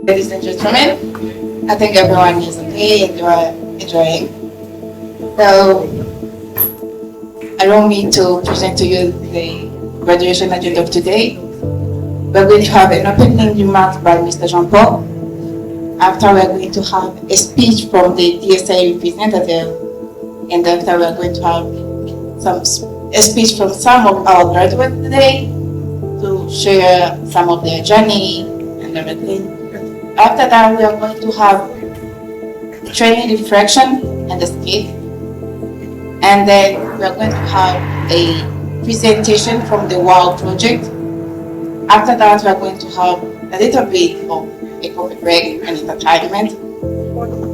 Ladies and gentlemen, I think everyone is okay and enjoying. So, allow me to present to you the graduation agenda of today. We're going to have an opening remark by Mr. Jean-Paul. After, we're going to have a speech from the DSAA representative, and after, we're going to have a speech from some of our graduates today to share some of their journey and everything. After that, we are going to have training reflection and a skit. And then we are going to have a presentation from the WOW project. After that, we are going to have a little bit of a coffee break and entertainment.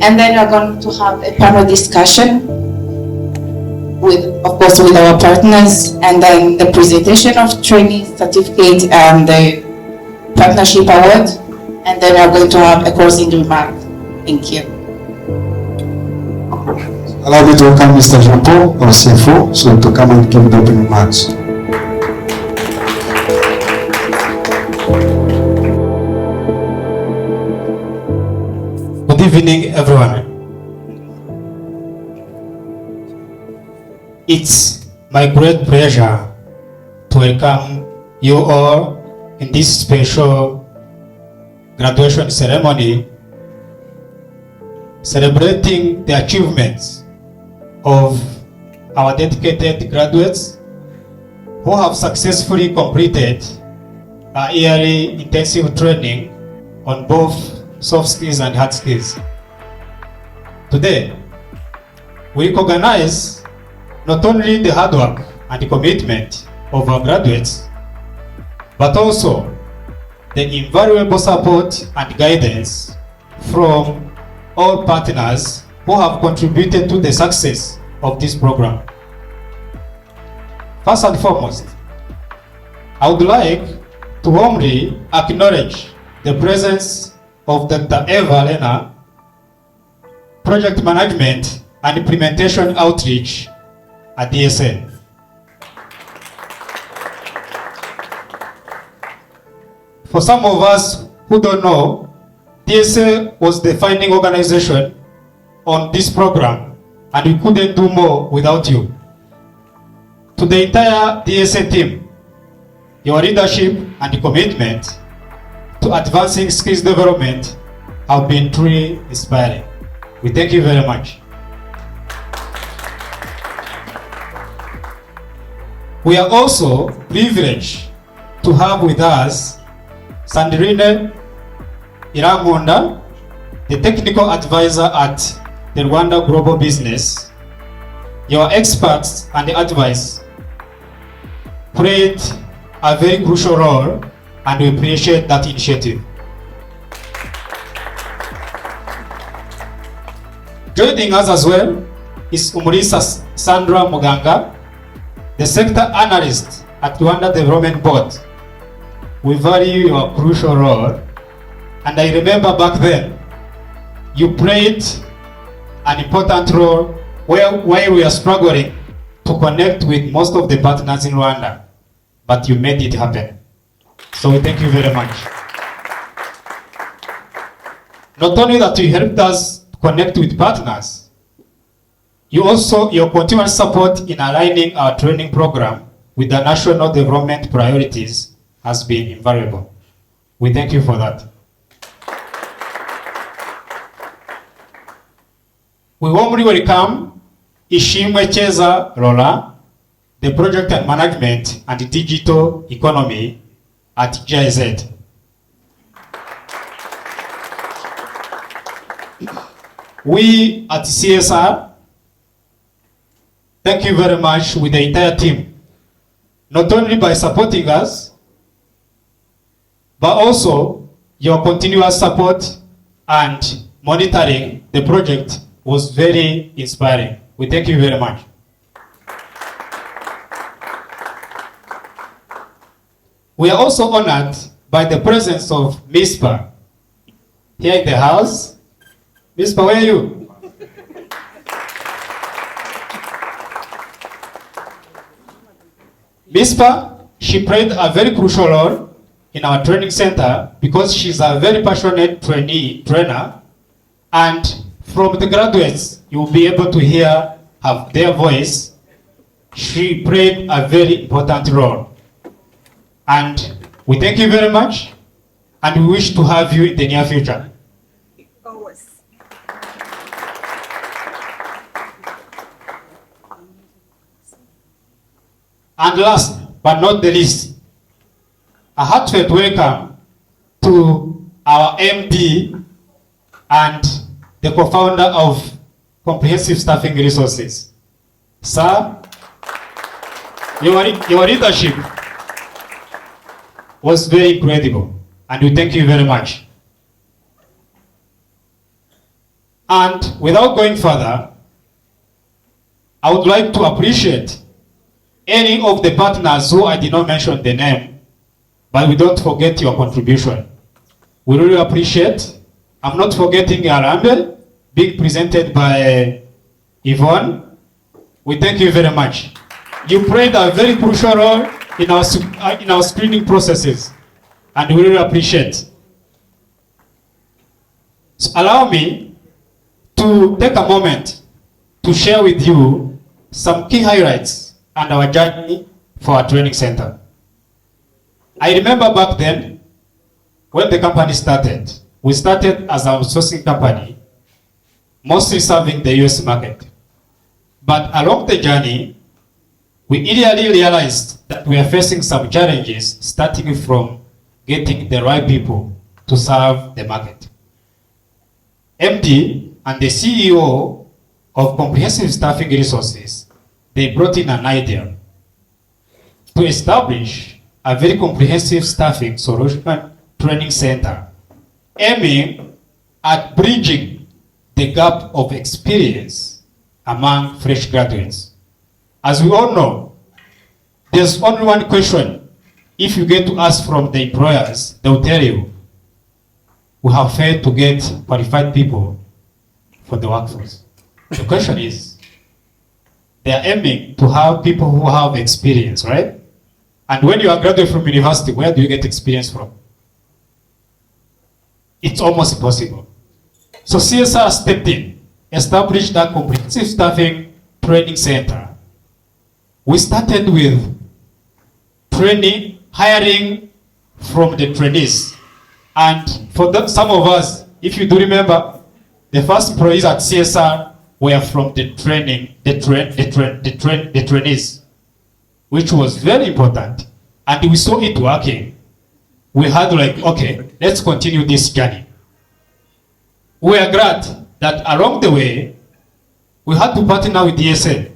And then we are going to have a panel discussion with, of course, with our partners, and then the presentation of training certificate and the partnership award. And then we are going to have a closing remark. Thank you. Allow me to welcome Mr. Jean-Paul, our CFO, so to come and give the opening remarks. Good evening, everyone. It's my great pleasure to welcome you all in this special graduation ceremony celebrating the achievements of our dedicated graduates who have successfully completed a yearly intensive training on both soft skills and hard skills. Today, we recognize not only the hard work and the commitment of our graduates, but also the invaluable support and guidance from all partners who have contributed to the success of this program. First and foremost, I would like to warmly acknowledge the presence of Dr. Eva Lena, Project Management and Implementation Outreach at DSA. For some of us who don't know, DSA was the founding organization on this program, and we couldn't do more without you. To the entire DSA team, your leadership and commitment to advancing skills development have been truly inspiring. We thank you very much. We are also privileged to have with us Sandrine Iramunda, the technical advisor at the Rwanda Global Business. Your experts and advice played a very crucial role, and we appreciate that initiative. Joining us as well is Umulisa Sandra Muganga, the sector analyst at Rwanda Development Board. We value your crucial role, and I remember back then you played an important role while we are struggling to connect with most of the partners in Rwanda, but you made it happen. So we thank you very much. Not only that you helped us connect with partners, your continuous support in aligning our training program with the national development priorities has been invaluable. We thank you for that. We warmly welcome Ishimwe Cheza Lola, the Project and Management and Digital Economy at GIZ. We at CSR thank you very much with the entire team, not only by supporting us, but also your continuous support and monitoring the project was very inspiring. We thank you very much. We are also honored by the presence of MISPA here in the house. MISPA, where are you? MISPA, she played a very crucial role in our training center because she's a very passionate trainer, and from the graduates, you'll be able to hear their voice. She played a very important role. And we thank you very much, and we wish to have you in the near future. Always. And last but not the least, a heartfelt welcome to our MD and the co-founder of Comprehensive Staffing Resources. Sir, your leadership was very incredible, and we thank you very much. And without going further, I would like to appreciate any of the partners who I did not mention the name, but we don't forget your contribution. We really appreciate. I'm not forgetting Arambe, being presented by Yvonne. We thank you very much. You played a very crucial role in our screening processes, and we really appreciate. So allow me to take a moment to share with you some key highlights and our journey for our training center. I remember back then when the company started, we started as an outsourcing company, mostly serving the US market. But along the journey, we immediately realized that we are facing some challenges, starting from getting the right people to serve the market. MD and the CEO of Comprehensive Staffing Resources, they brought in an idea to establish a very comprehensive staffing solution training center, aiming at bridging the gap of experience among fresh graduates. As we all know, there's only one question. If you get to ask from the employers, they'll tell you, we have failed to get qualified people for the workforce. The question is, they are aiming to have people who have experience, right? And when you are graduate from university, where do you get experience from? It's almost impossible. So CSR stepped in, established that comprehensive staffing training center. We started with training, hiring from the trainees. And for some of us, if you do remember, the first employees at CSR were from the trainees, which was very important. And we saw it working. We had like, okay, let's continue this journey. We are glad that along the way, we had to partner with DSAA,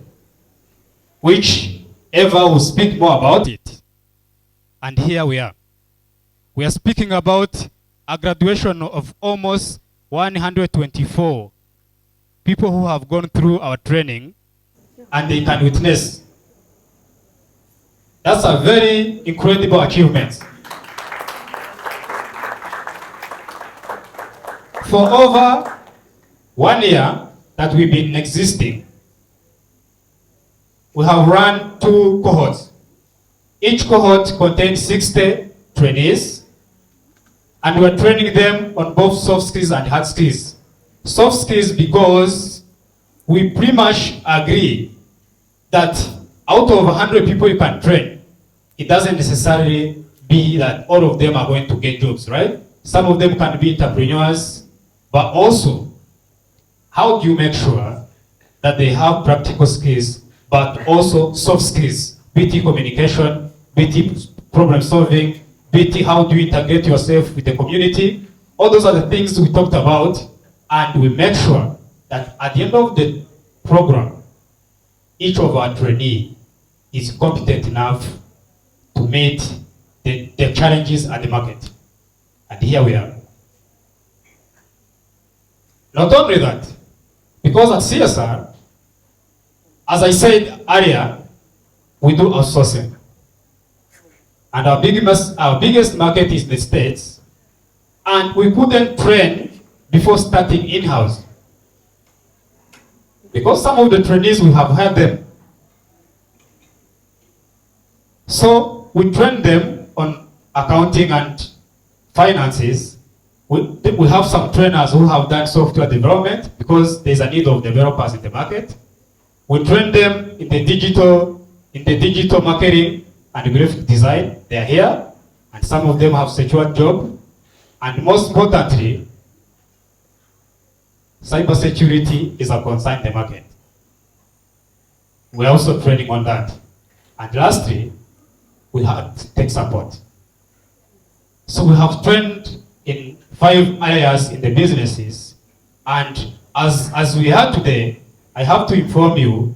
which Eva will speak more about it. And here we are. We are speaking about a graduation of almost 124 people who have gone through our training, and they can witness. That's a very incredible achievement. For over 1 year that we've been existing, we have run 2 cohorts. Each cohort contains 60 trainees, and we're training them on both soft skills and hard skills. Soft skills because we pretty much agree that out of 100 people you can train, it doesn't necessarily be that all of them are going to get jobs, right? Some of them can be entrepreneurs, but also, how do you make sure that they have practical skills, but also soft skills, BT communication, BT problem solving, BT how do you integrate yourself with the community? All those are the things we talked about, and we make sure that at the end of the program, each of our trainee is competent enough to meet the challenges at the market. And here we are. Not only that, because at CSR, as I said earlier, we do outsourcing. And our biggest market is the States. And we couldn't train before starting in-house. Because some of the trainees, we have had them. So we train them on accounting and finances, we have some trainers who have done software development because there's a need of developers in the market. We train them in the digital marketing and graphic design. They are here, and some of them have secured job. And most importantly, cybersecurity is a concern in the market. We're also training on that. And lastly, we have tech support. So we have trained in 5 areas in the businesses, and as we are today, I have to inform you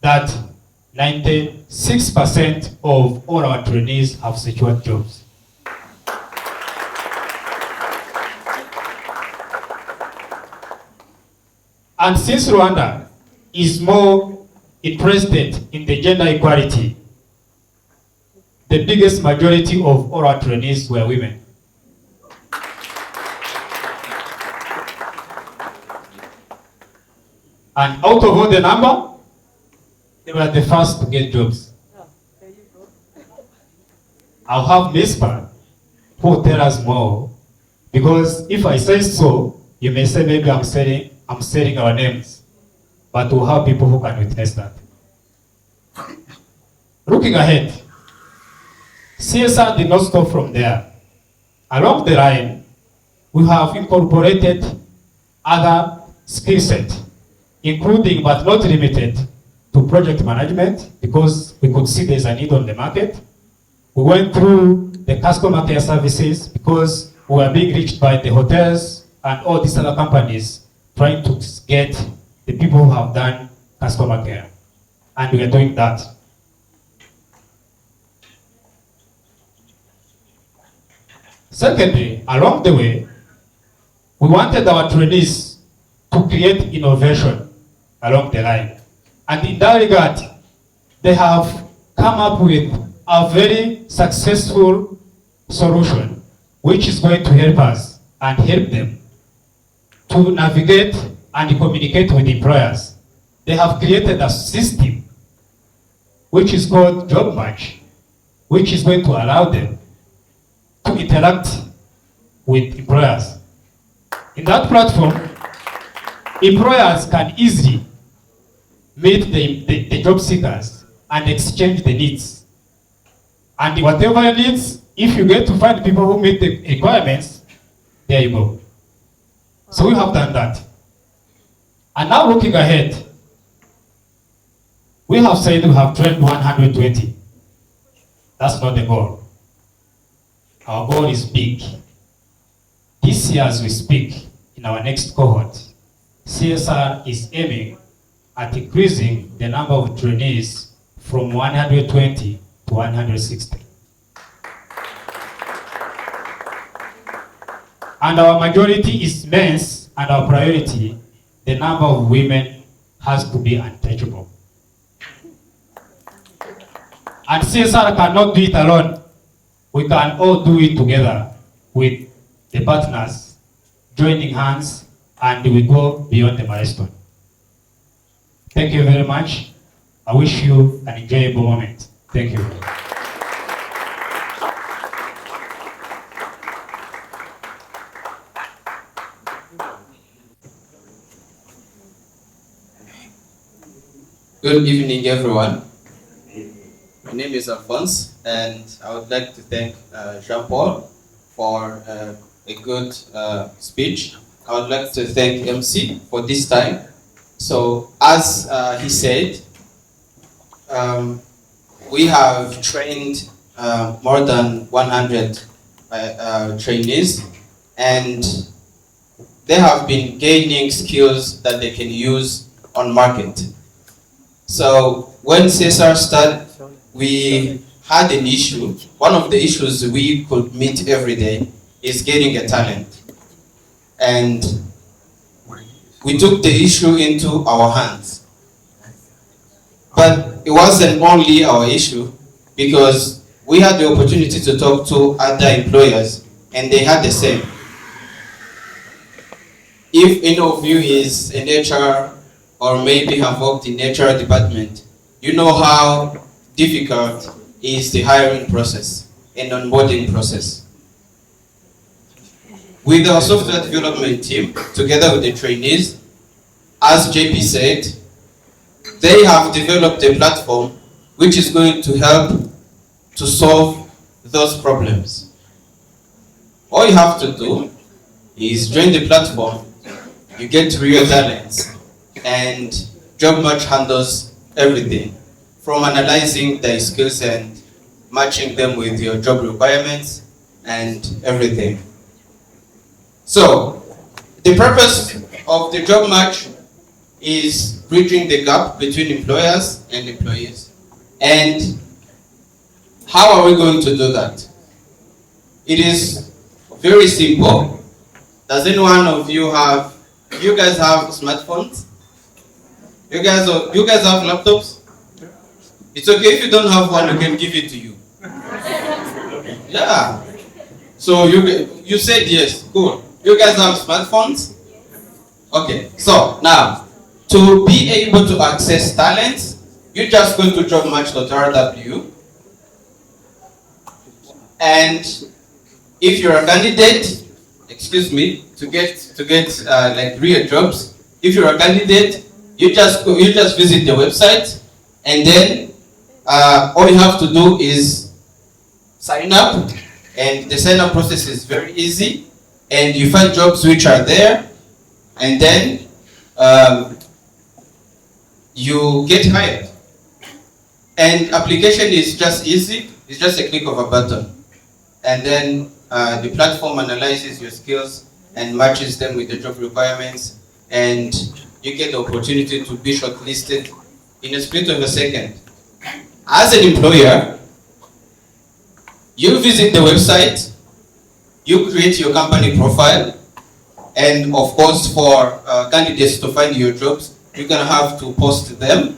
that 96% of all our trainees have secured jobs. And since Rwanda is more interested in the gender equality, the biggest majority of all our trainees were women. And out of all the number, they were the first to get jobs. I'll have Mispa who will tell us more, because if I say so, you may say maybe I'm selling our names, but we'll have people who can witness that. Looking ahead, CSR did not stop from there. Along the line, we have incorporated other skill sets, including but not limited to project management, because we could see there's a need on the market. We went through the customer care services because we were being reached by the hotels and all these other companies trying to get the people who have done customer care. And we are doing that. Secondly, along the way, we wanted our trainees to create innovation along the line. And in that regard, they have come up with a very successful solution, which is going to help us and help them to navigate and communicate with employers. They have created a system which is called Job Match, which is going to allow them to interact with employers. In that platform, employers can easily meet the job seekers and exchange the needs. And whatever needs, if you get to find people who meet the requirements, there you go. So we have done that. And now looking ahead, we have said we have trained 120. That's not the goal. Our goal is big. This year as we speak, in our next cohort, CSR is aiming at increasing the number of trainees from 120 to 160. And our majority is men's, and our priority, the number of women has to be untouchable. And CSR cannot do it alone. We can all do it together with the partners, joining hands, and we go beyond the milestone. Thank you very much. I wish you an enjoyable moment. Thank you. Good evening, everyone. My name is Alphonse, and I would like to thank Jean-Paul for a good speech. I would like to thank MC for this time. So, as he said, we have trained more than 100 trainees, and they have been gaining skills that they can use on market. So when CSR started, we had an issue. One of the issues we could meet every day is getting a talent. And we took the issue into our hands. But it wasn't only our issue, because we had the opportunity to talk to other employers, and they had the same. If any of you is an HR or maybe have worked in HR department, you know how difficult is the hiring process. and onboarding process. With our software development team, together with the trainees, as JP said, they have developed a platform which is going to help to solve those problems. All you have to do is join the platform, you get real talents, and JobMatch handles everything, from analyzing their skills and matching them with your job requirements and everything. So, the purpose of the JobMatch is bridging the gap between employers and employees. And how are we going to do that? It is very simple. Does any one of you guys have smartphones? You guys have laptops? It's okay if you don't have one, we can give it to you. Yeah. So you said yes, cool. You guys have smartphones? Okay, so now, to be able to access talents, you just go to jobmatch.rw, and if you're a candidate, to get like real jobs, if you're a candidate, you just visit the website, and then all you have to do is sign up, and the sign up process is very easy, and you find jobs which are there, and then you get hired. And application is just easy. It's just a click of a button, and then the platform analyzes your skills and matches them with the job requirements, and you get the opportunity to be shortlisted in a split of a second. As an employer, you visit the website, you create your company profile, and of course for candidates to find your jobs, you're gonna have to post them,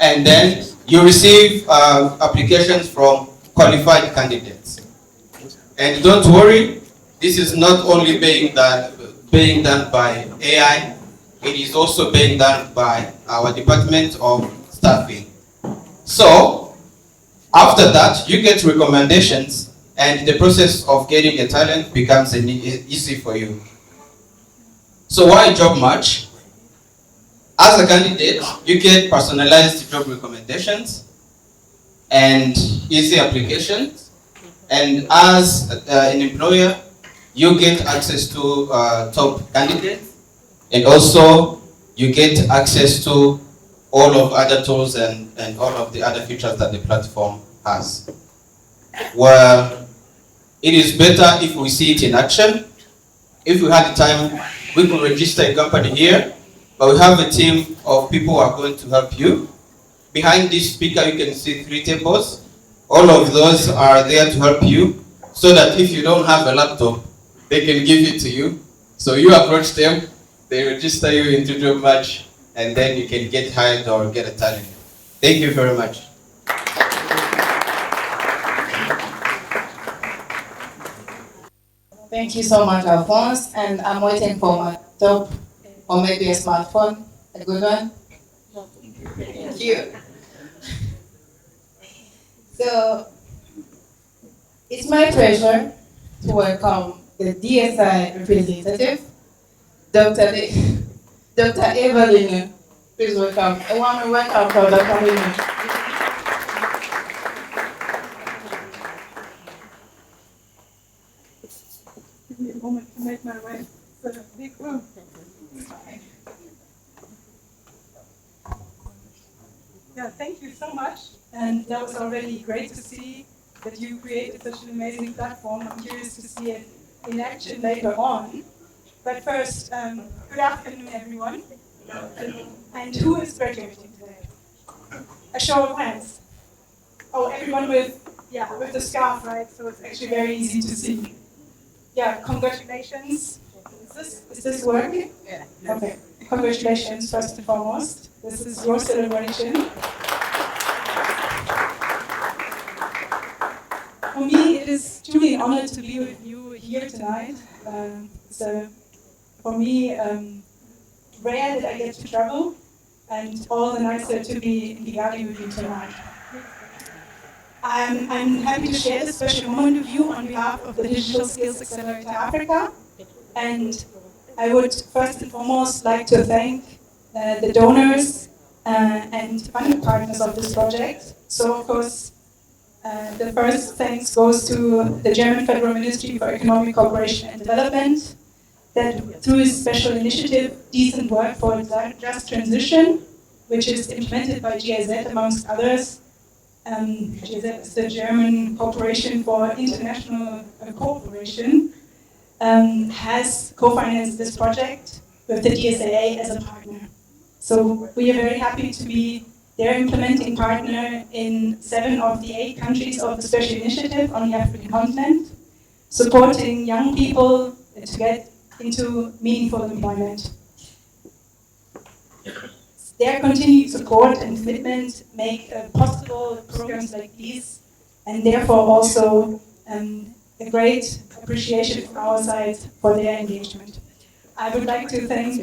and then you receive applications from qualified candidates. And don't worry, this is not only being done by AI, it is also being done by our Department of Staffing. So, after that, you get recommendations, and the process of getting a talent becomes easy for you. So why JobMatch? As a candidate, you get personalized job recommendations and easy applications. And as an employer, you get access to top candidates, and also you get access to all of other tools and all of the other features that the platform has. Well, it is better if we see it in action. If we had the time, we could register a company here, but we have a team of people who are going to help you. Behind this speaker, you can see 3 tables. All of those are there to help you, so that if you don't have a laptop, they can give it to you. So you approach them, they register you into JobMatch, and then you can get hired or get a talent. Thank you very much. Thank you so much, Alphonse. And I'm waiting for my top, or maybe a smartphone, a good one. Thank you. So, it's my pleasure to welcome the DSAA representative, Dr. Evelyn. Please welcome. A warm welcome for Dr. Evelyn. Give me a moment to make my way to the big room. Yeah, thank you so much. And that was already great to see that you created such an amazing platform. I'm curious to see it in action later on. But first, good afternoon, everyone. And who is graduating today? A show of hands. Oh, everyone with the scarf, right? So it's actually very easy to see. Yeah, congratulations. Is this working? Yeah. Okay. Congratulations, first and foremost. This is your celebration. For me, it is truly an honor to be with you here tonight. So, for me, rare that I get to travel, and all the nicer to be in Kigali with you tonight. I'm happy to share this special moment with you on behalf of the Digital Skills Accelerator Africa. And I would first and foremost like to thank the donors and funding partners of this project. So of course, the first thanks goes to the German Federal Ministry for Economic Cooperation and Development, that through its special initiative, Decent Work for Just Transition, which is implemented by GIZ amongst others. GIZ is the German Corporation for International Cooperation, has co-financed this project with the DSAA as a partner. So we are very happy to be their implementing partner in 7 of the 8 countries of the special initiative on the African continent, supporting young people to get into meaningful employment. Their continued support and commitment make possible programs like these, and therefore also a great appreciation from our side for their engagement. I would like to thank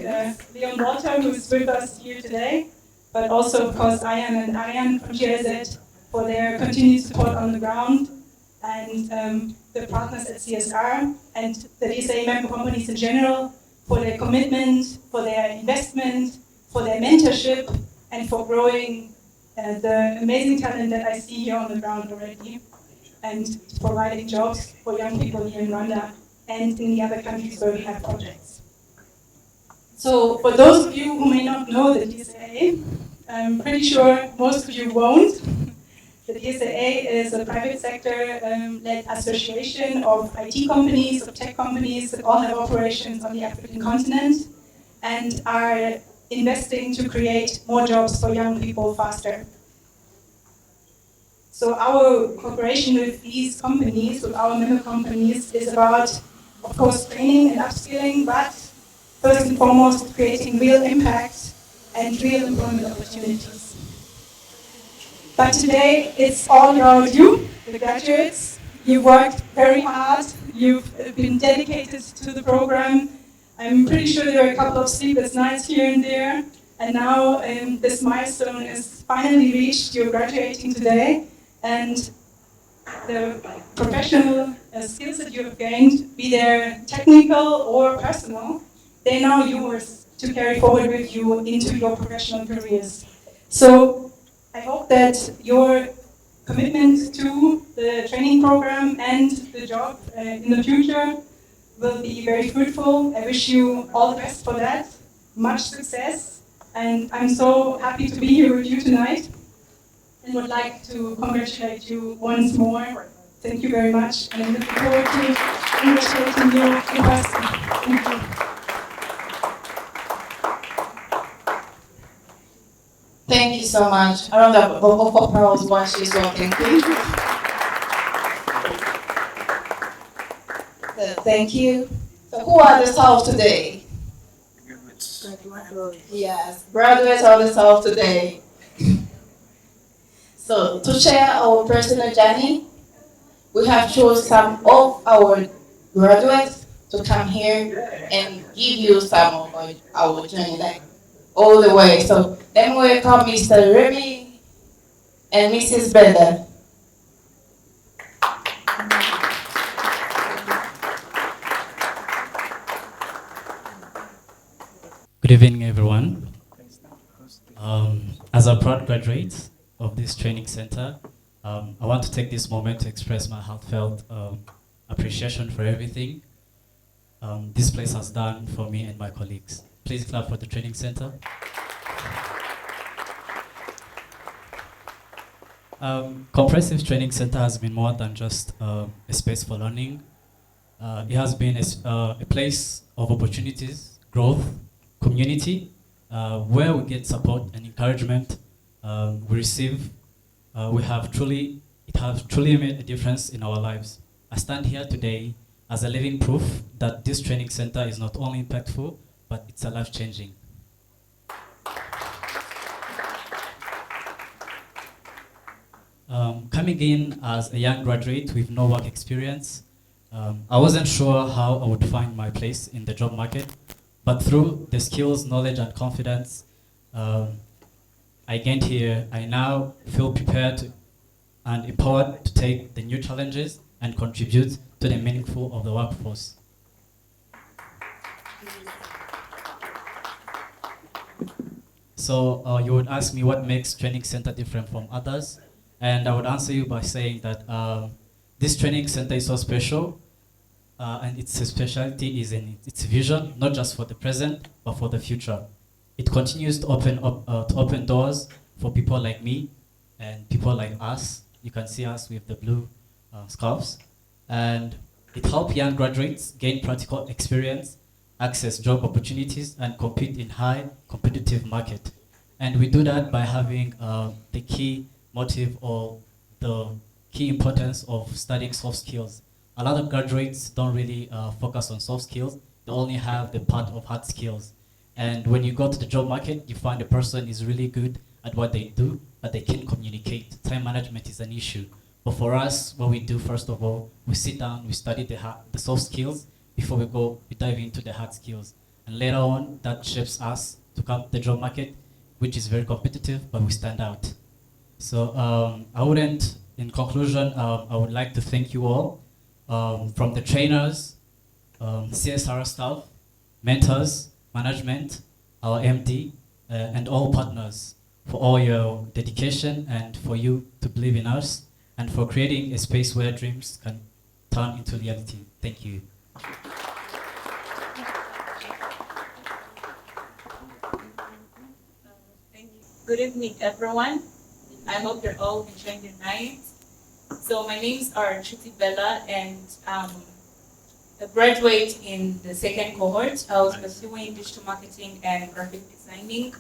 Leon Walter, who is with us here today, but also, of course, Ayan and Ariane from GIZ for their continued support on the ground, and the partners at CSR, and the DSA member companies in general for their commitment, for their investment, for their mentorship, and for growing the amazing talent that I see here on the ground already, and providing jobs for young people here in Rwanda and in the other countries where we have projects. So for those of you who may not know the DSAA, I'm pretty sure most of you won't. The DSAA is a private sector-led association of IT companies, of tech companies that all have operations on the African continent and are investing to create more jobs for young people faster. So our cooperation with these companies, with our member companies, is about, of course, training and upskilling, but first and foremost, creating real impact and real employment opportunities. But today, it's all about you, the graduates. You worked very hard. You've been dedicated to the program. I'm pretty sure there are a couple of sleepless nights here and there. And now this milestone is finally reached. You're graduating today. And the professional skills that you have gained, be they technical or personal, they're now yours to carry forward with you into your professional careers. So I hope that your commitment to the training program and the job in the future will be very fruitful. I wish you all the best for that, much success, and I'm so happy to be here with you tonight and would like to congratulate you once more. Thank you very much, and I'm looking forward to congratulating you in person. Thank you. Thank you so much. A round of applause while she's walking. Thank you. So who are the South today? Yes, graduates are the South today. So to share our personal journey, we have chosen some of our graduates to come here and give you some of our journey, like all the way. So let me welcome Mr. Remy and Mrs. Brenda. Good evening, everyone. As a proud graduate of this training center, I want to take this moment to express my heartfelt appreciation for everything this place has done for me and my colleagues. Please clap for the training center. Comprehensive Training Center has been more than just a space for learning. It has been a place of opportunities, growth, community, where we get support and encouragement we receive. It has truly made a difference in our lives. I stand here today as a living proof that this training center is not only impactful, but it's a life-changing. Coming in as a young graduate with no work experience, I wasn't sure how I would find my place in the job market, but through the skills, knowledge, and confidence I gained here, I now feel prepared and empowered to take the new challenges and contribute to the meaningful of the workforce. So you would ask me what makes training center different from others, and I would answer you by saying that this training center is so special, and its specialty is in its vision, not just for the present, but for the future. It continues to open doors for people like me and people like us. You can see us with the blue scarves, and it helps young graduates gain practical experience, access job opportunities, and compete in high competitive market. And we do that by having the key motive or the key importance of studying soft skills. A lot of graduates don't really focus on soft skills. They only have the part of hard skills. And when you go to the job market, you find the person is really good at what they do, but they can't communicate. Time management is an issue. But for us, what we do, first of all, we sit down, we study the soft skills before we dive into the hard skills. And later on, that shapes us to come to the job market, which is very competitive, but we stand out. So in conclusion, I would like to thank you all, from the trainers, CSR staff, mentors, management, our MD, and all partners for all your dedication and for you to believe in us and for creating a space where dreams can turn into reality. Thank you. Good evening, everyone. I hope you're all enjoying your night. So my names are Chuti Bella, and a graduate in the second cohort. I was pursuing digital marketing and graphic designing.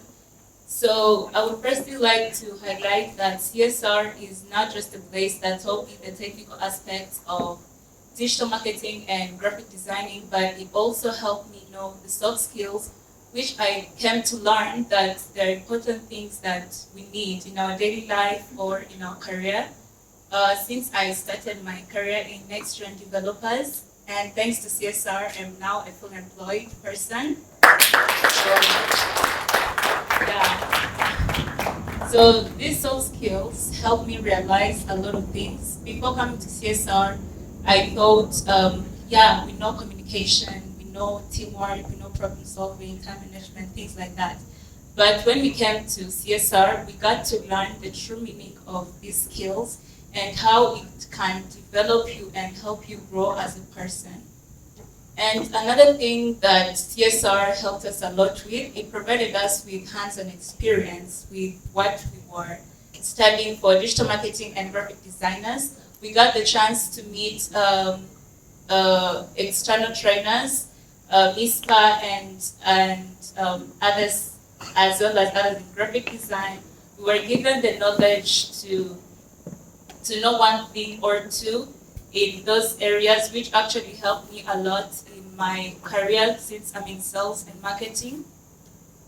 So I would firstly like to highlight that CSR is not just a place that taught me the technical aspects of digital marketing and graphic designing, but it also helped me know the soft skills, which I came to learn that there are important things that we need in our daily life or in our career. Since I started my career in next-gen developers, and thanks to CSR, I'm now a full employed person. So these soft skills help me realize a lot of things. Before coming to CSR, I thought, we know communication, we know teamwork, we know problem solving, time management, things like that. But when we came to CSR, we got to learn the true meaning of these skills and how it can develop you and help you grow as a person. And another thing that CSR helped us a lot with, it provided us with hands-on experience with what we were studying for digital marketing and graphic designers. We got the chance to meet external trainers, MISPA and others, as well as others in graphic design. We were given the knowledge to know one thing or two in those areas, which actually helped me a lot in my career since I'm in sales and marketing.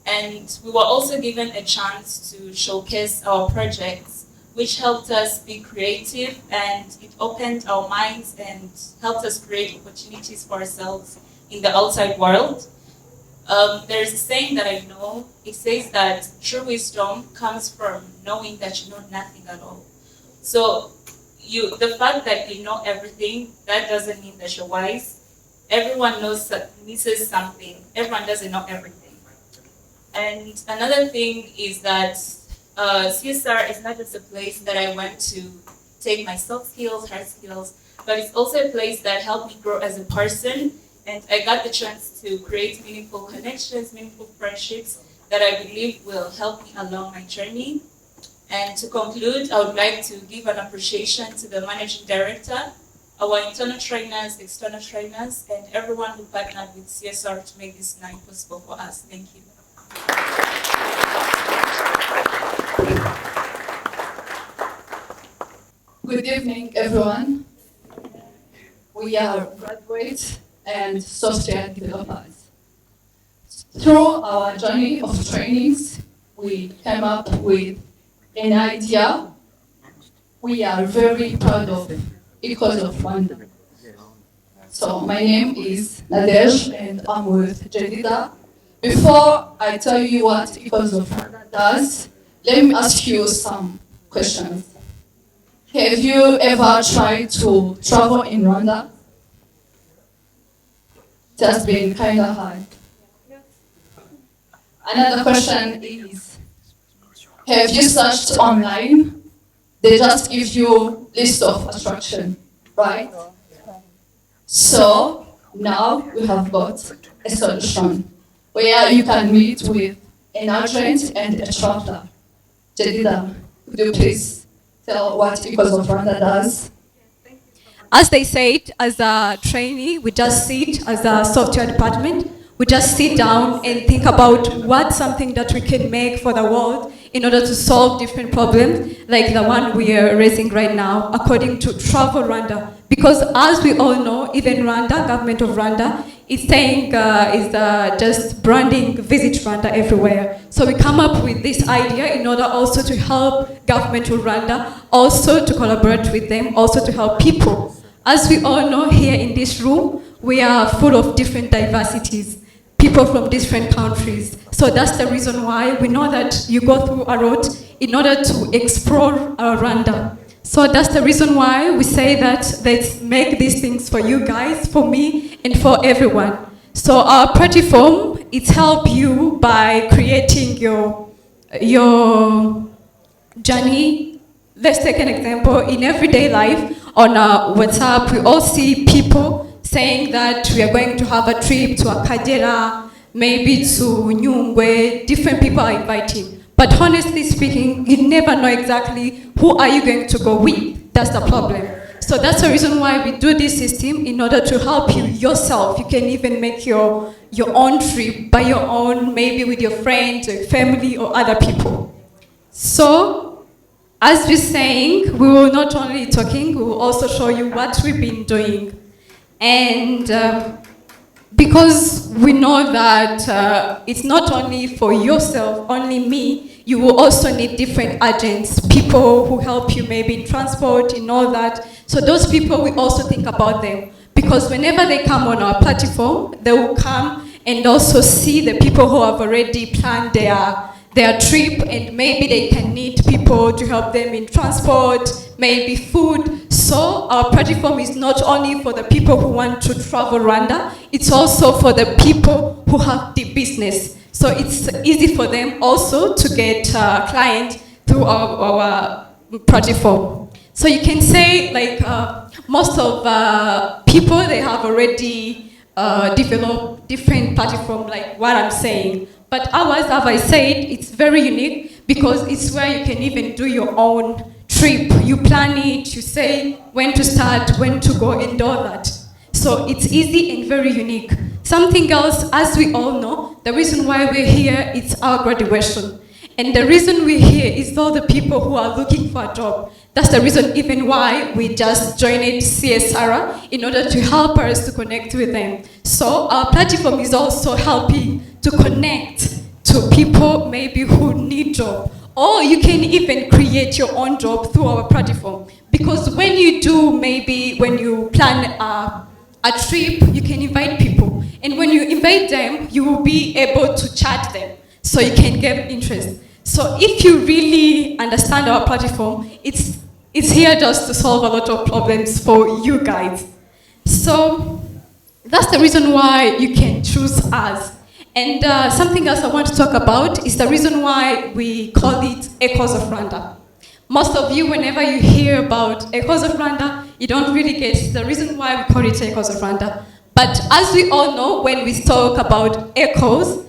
And we were also given a chance to showcase our projects, which helped us be creative, and it opened our minds and helped us create opportunities for ourselves in the outside world. There's a saying that I know. It says that true wisdom comes from knowing that you know nothing at all. So the fact that you know everything, that doesn't mean that you're wise. Everyone misses something. Everyone doesn't know everything. And another thing is that CSR is not just a place that I went to take my soft skills, hard skills, but it's also a place that helped me grow as a person. And I got the chance to create meaningful connections, meaningful friendships that I believe will help me along my journey. And to conclude, I would like to give an appreciation to the Managing Director, our internal trainers, external trainers, and everyone who partnered with CSR to make this night possible for us. Thank you. Good evening, everyone. We are graduates and software developers. Through our journey of trainings, we came up with an idea we are very proud of, Equals of Rwanda. So my name is Nadej and I'm with Jedida. Before I tell you what Equals of Rwanda does, let me ask you some questions. Have you ever tried to travel in Rwanda? It has been kind of hard. Another question is, have you searched online? They just give you list of attraction, right? So now we have got a solution where you can meet with an agent and a traveler. Jedida, could you please tell what Because of Rwanda does? As they said, as a trainee, we just sit as a software department. We just sit down and think about what's something that we can make for the world in order to solve different problems, like the one we are raising right now, according to Travel Rwanda. Because as we all know, even Rwanda, government of Rwanda, is saying just branding Visit Rwanda everywhere. So we come up with this idea in order also to help government of Rwanda, also to collaborate with them, also to help people. As we all know here in this room, we are full of different diversities, people from different countries. So that's the reason why we know that you go through a road in order to explore Rwanda. So that's the reason why we say that let's make these things for you guys, for me, and for everyone. So our platform, it helps you by creating your journey. Let's take an example. In everyday life, on WhatsApp, we all see people saying that we are going to have a trip to Akagera, maybe to Nyungwe, different people are inviting. But honestly speaking, you never know exactly who are you going to go with. That's the problem. So that's the reason why we do this system, in order to help you yourself. You can even make your own trip by your own, maybe with your friends or family or other people. So, as we're saying, we will not only talking, we will also show you what we've been doing. And because we know that it's not only for yourself, only me, you will also need different agents, people who help you maybe in transport and all that. So those people, we also think about them. Because whenever they come on our platform, they will come and also see the people who have already planned their trip, and maybe they can need people to help them in transport, maybe food. So our platform is not only for the people who want to travel Rwanda, it's also for the people who have the business. So it's easy for them also to get clients through our platform. So you can say like most of people, they have already developed different platforms like what I'm saying. But ours, as I said, it's very unique because it's where you can even do your own trip. You plan it, you say when to start, when to go, and all that. So it's easy and very unique. Something else, as we all know, the reason why we're here is our graduation. And the reason we're here is all the people who are looking for a job. That's the reason even why we just joined CSR in order to help us to connect with them. So our platform is also helping to connect to people maybe who need job. Or you can even create your own job through our platform. Because when you do, maybe when you plan a trip, you can invite people. And when you invite them, you will be able to chat them. So you can get interest. So if you really understand our platform, it's here just to solve a lot of problems for you guys. So that's the reason why you can choose us. And something else I want to talk about is the reason why we call it Echoes of Rwanda. Most of you, whenever you hear about Echoes of Rwanda, you don't really get the reason why we call it Echoes of Rwanda. But as we all know, when we talk about echoes,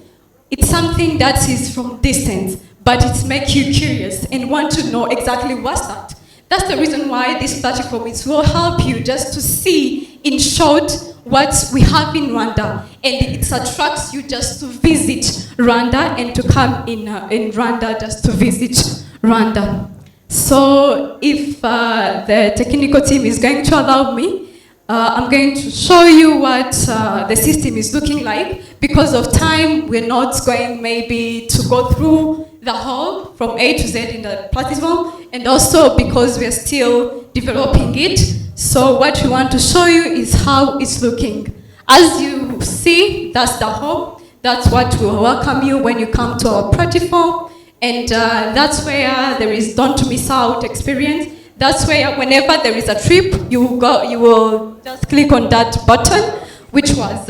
it's something that is from distance, but it makes you curious and want to know exactly what's that. That's the reason why this platform will help you just to see, in short, what we have in Rwanda. And it attracts you just to visit Rwanda and to come in Rwanda just to visit Rwanda. So if the technical team is going to allow me, I'm going to show you what the system is looking like. Because of time, we're not going maybe to go through the whole from A to Z in the platform, and also because we're still developing it. So what we want to show you is how it's looking. As you see, that's the home. That's what will welcome you when you come to our platform. And that's where there is don't miss out experience. That's where whenever there is a trip, you will just click on that button, which was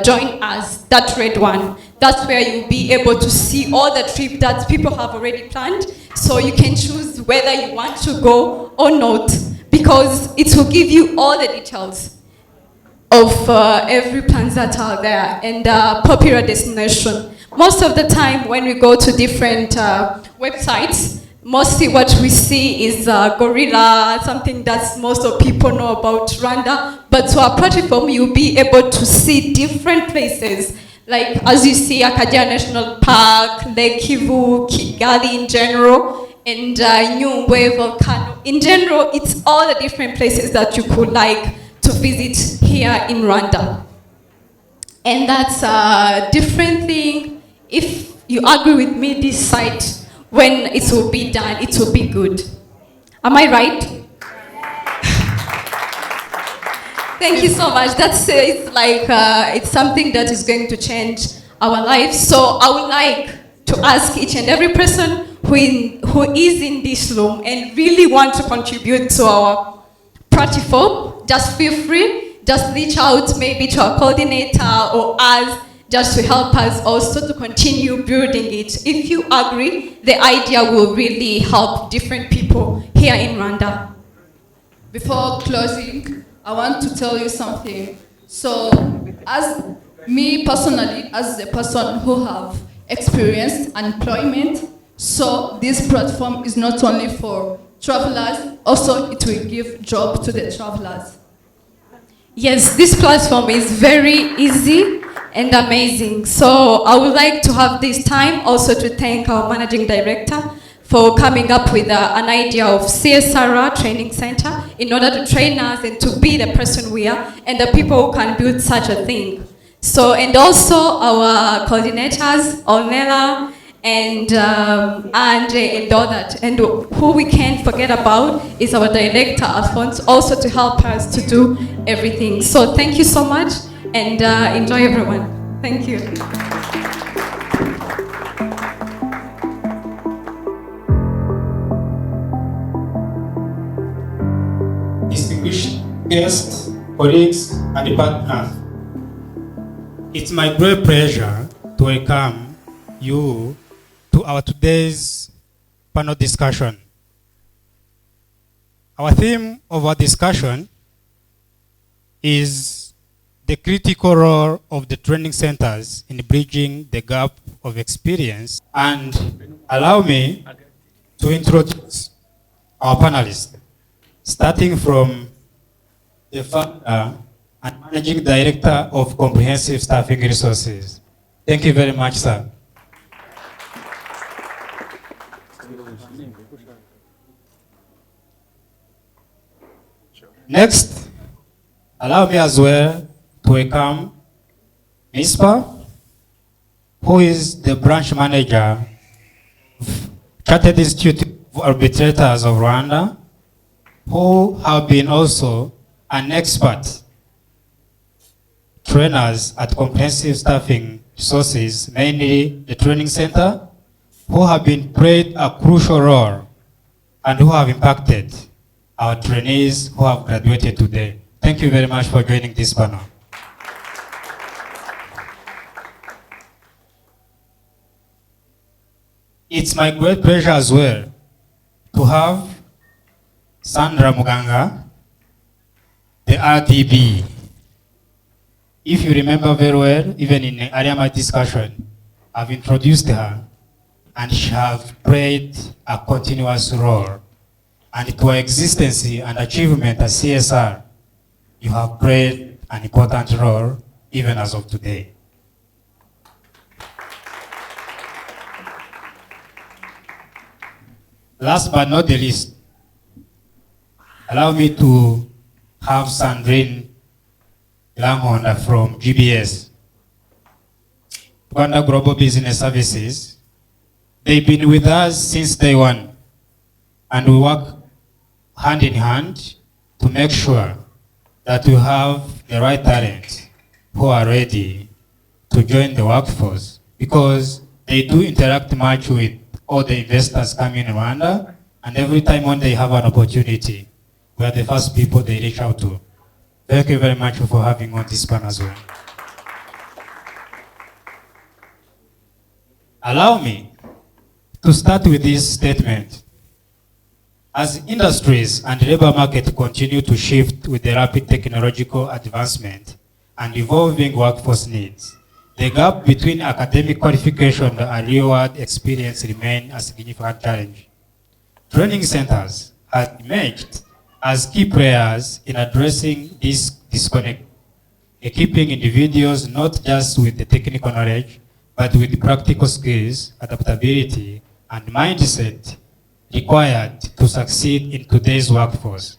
join us, that red one. That's where you'll be able to see all the trips that people have already planned. So you can choose whether you want to go or not, because it will give you all the details of every plans that are there and popular destination. Most of the time when we go to different websites, mostly what we see is gorilla, something that most of people know about Rwanda. But to our platform, you'll be able to see different places. Like, as you see, Akagera National Park, Lake Kivu, Kigali in general, and Nyungwe Volcano. In general, it's all the different places that you could like to visit here in Rwanda. And that's a different thing. If you agree with me, this site, when it will be done, it will be good. Am I right? Thank you so much. That's it's like it's something that is going to change our lives. So I would like to ask each and every person who is in this room and really want to contribute to our platform, just feel free. Just reach out maybe to our coordinator or us, just to help us also to continue building it. If you agree, the idea will really help different people here in Rwanda. Before closing, I want to tell you something. So, as me personally, as a person who have experienced employment, so this platform is not only for travelers, also it will give job to the travelers. Yes, this platform is very easy and amazing. So I would like to have this time also to thank our managing director for coming up with an idea of CSR Training Center in order to train us and to be the person we are and the people who can build such a thing. So, and also our coordinators, Ornella and Andre and all that. And who we can't forget about is our director, Alphonse, also to help us to do everything. So thank you so much and enjoy everyone. Thank you. Distinguished guests, colleagues, and partners, it's my great pleasure to welcome you to our today's panel discussion. Our theme of our discussion is the critical role of the training centers in bridging the gap of experience. And allow me to introduce our panelists, starting from the founder and managing director of Comprehensive Staffing Resources. Thank you very much, sir. Next, allow me as well to welcome Mispa, who is the branch manager of Chartered Institute of Arbitrators of Rwanda, who have been also an expert trainers at Comprehensive Staffing Resources, mainly the training center, who have been played a crucial role and who have impacted our trainees who have graduated today. Thank you very much for joining this panel. It's my great pleasure as well to have Sandra Muganga, the RDB. If you remember very well, even in the earlier discussion, I've introduced her and she has played a continuous role. And to her existence and achievement as CSR, you have played an important role even as of today. Last but not the least, allow me to have Sandrine Langhonda from GBS, Rwanda Global Business Services. They've been with us since day one, and we work hand in hand to make sure that we have the right talent who are ready to join the workforce, because they do interact much with all the investors coming in Rwanda And every time when they have an opportunity, we are the first people they reach out to. Thank you very much for having on this panel as well. Allow me to start with this statement. As industries and labor market continue to shift with the rapid technological advancement and evolving workforce needs, the gap between academic qualification and real-world experience remains a significant challenge. Training centers have emerged as key players in addressing this disconnect, equipping individuals not just with the technical knowledge, but with the practical skills, adaptability, and mindset required to succeed in today's workforce.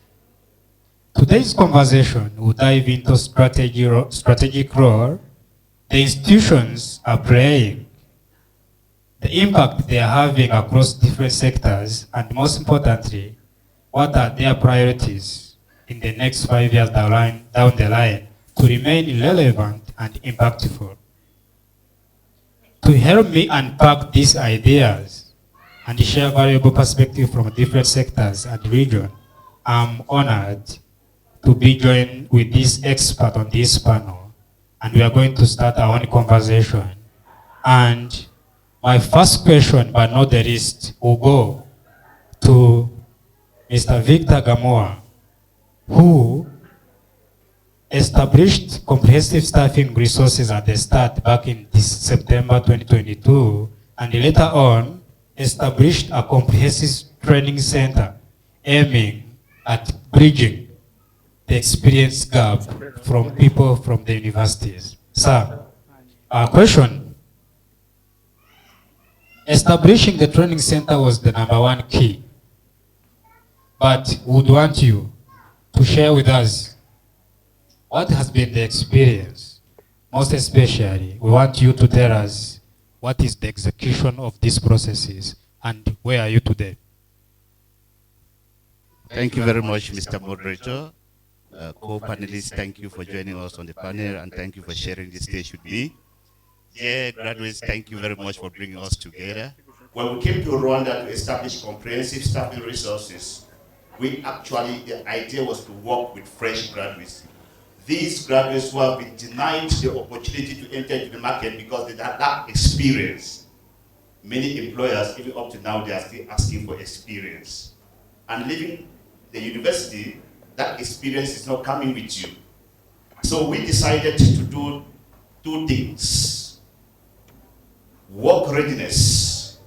Today's conversation will dive into strategic role the institutions are playing, the impact they are having across different sectors, and most importantly, what are their priorities in the next 5 years down the line to remain relevant and impactful. To help me unpack these ideas and share valuable perspective from different sectors and regions, I'm honored to be joined with this expert on this panel, and we are going to start our own conversation. And my first question, but not the least, will go to Mr. Victor Gamoa, who established comprehensive staffing resources at the start back in September 2022, and later on established a comprehensive training center aiming at bridging the experience gap from people from the universities. Sir, our question: establishing the training center was the #1 key, but we would want you to share with us what has been the experience. Most especially, we want you to tell us what is the execution of these processes and where are you today? Thank you very much, Mr. Moderator. Co-panelists, thank you for joining us on the panel, and thank you for sharing this stage with me. Dear graduates, thank you very much for bringing us together. When we came to Rwanda to establish comprehensive staffing resources, the idea was to work with fresh graduates. These graduates who have been denied the opportunity to enter into the market because they had that experience. Many employers, even up to now, they are still asking for experience. And leaving the university, that experience is not coming with you. So we decided to do two things. Work readiness.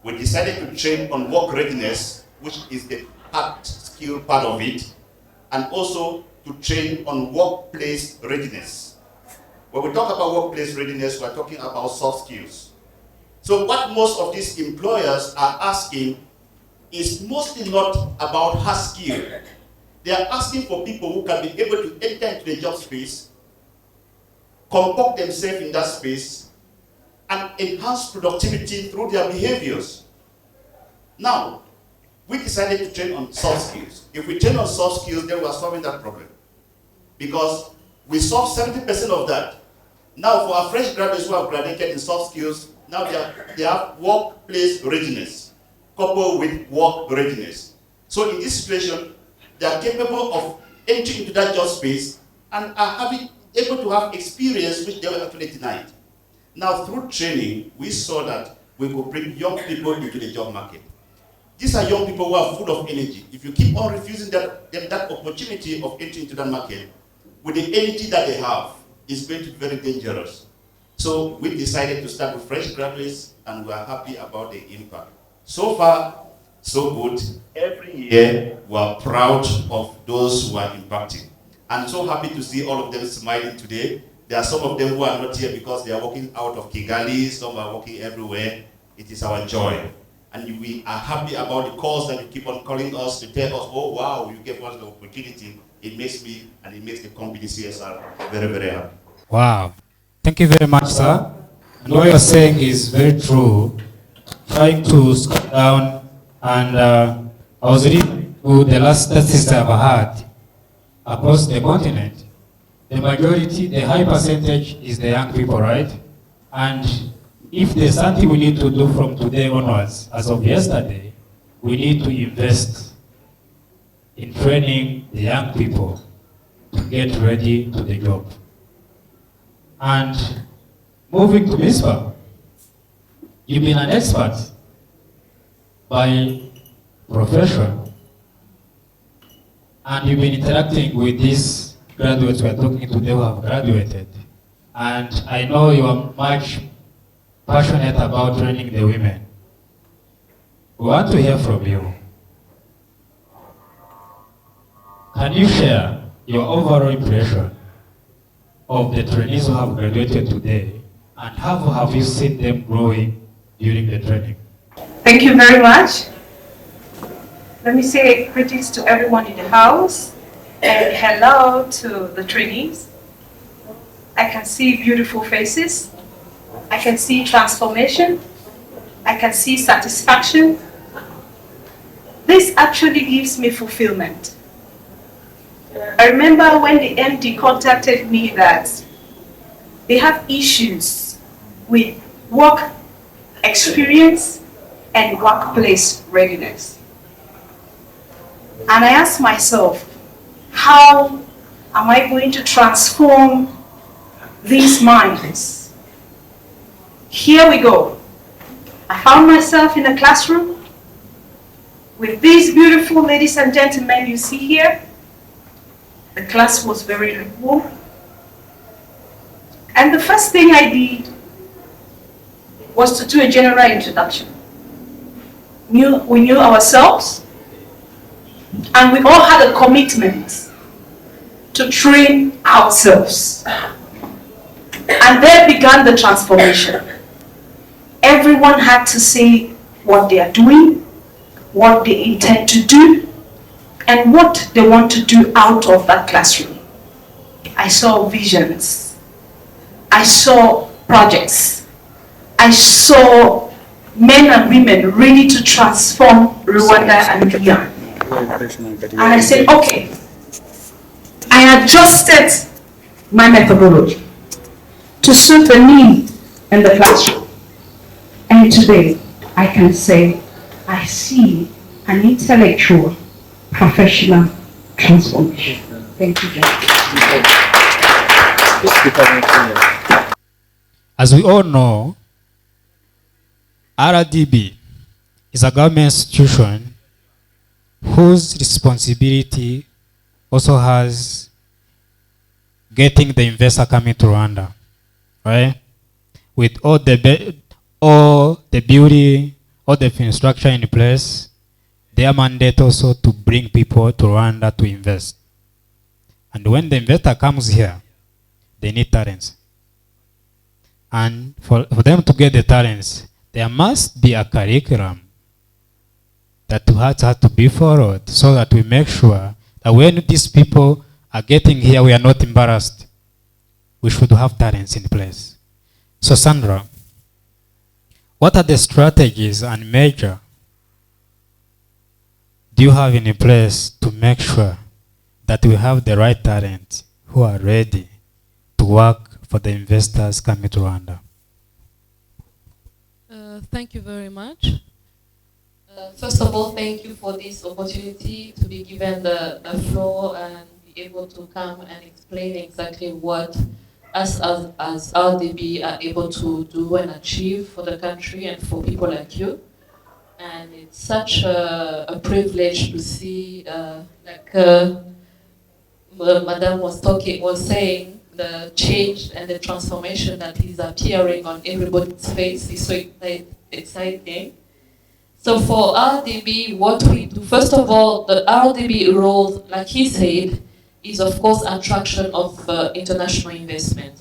We decided to train on work readiness, which is the skill part of it, and also to train on workplace readiness. When we talk about workplace readiness, we're talking about soft skills. So what most of these employers are asking is mostly not about hard skill. They are asking for people who can be able to enter into the job space, comport themselves in that space, and enhance productivity through their behaviors. Now, we decided to train on soft skills. If we train on soft skills, then we are solving that problem. Because we solved 70% of that. Now, for our fresh graduates who have graduated in soft skills, now they have workplace readiness, coupled with work readiness. So in this situation, they are capable of entering into that job space and are able to have experience which they were actually denied. Now, through training, we saw that we could bring young people into the job market. These are young people who are full of energy. If you keep on refusing them that opportunity of entering into that market, with the energy that they have, it's going to be very dangerous. So we decided to start with fresh graduates, and we are happy about the impact. So far, so good. Every year, we are proud of those who are impacting. I'm so happy to see all of them smiling today. There are some of them who are not here because they are working out of Kigali, some are working everywhere. It is our joy. And we are happy about the calls that you keep on calling us to tell us, oh wow, you gave us the opportunity. It makes me and it makes the company CSR very, very happy. Wow. Thank you very much, sir. And what you're saying is very true. Trying to scale down, and I was reading through the last statistics I've had across the continent. The majority, the high percentage is the young people, right? And if there's something we need to do from today onwards, as of yesterday, we need to invest in training the young people to get ready to the job. And moving to ISPA, you've been an expert by profession, and you've been interacting with these graduates we are talking to who have graduated. And I know you are much passionate about training the women. We want to hear from you. Can you share your overall impression of the trainees who have graduated today, and how have you seen them growing during the training? Thank you very much. Let me say greetings to everyone in the house and hello to the trainees. I can see beautiful faces. I can see transformation. I can see satisfaction. This actually gives me fulfillment. I remember when the MD contacted me that they have issues with work experience and workplace readiness. And I asked myself, how am I going to transform these minds? Here we go. I found myself in a classroom with these beautiful ladies and gentlemen you see here. The class was very warm. And the first thing I did was to do a general introduction. We knew ourselves, and we all had a commitment to train ourselves. And there began the transformation. Everyone had to say what they are doing, what they intend to do, and what they want to do out of that classroom. I saw visions. I saw projects. I saw men and women ready to transform Rwanda and beyond. And I said, okay, I adjusted my methodology to suit the need in the classroom. And today, I can say, I see an intellectual, professional transformation. Thank you, As we all know, RDB is a government institution whose responsibility also has getting the investor coming to Rwanda, right? With all the beauty, all the infrastructure in place, their mandate also to bring people to Rwanda to invest. And when the investor comes here, they need talents. And for them to get the talents, there must be a curriculum that has to be followed so that we make sure that when these people are getting here, we are not embarrassed. We should have talents in place. So Sandra, what are the strategies and measures do you have in place to make sure that we have the right talent who are ready to work for the investors coming to Rwanda? Thank you very much. First of all, thank you for this opportunity to be given the floor and be able to come and explain exactly what us as RDB are able to do and achieve for the country and for people like you. And it's such a privilege to see, Madame was saying, the change and the transformation that is appearing on everybody's face is so exciting. So for RDB, what we do, first of all, the RDB role, like he said, is of course attraction of international investment.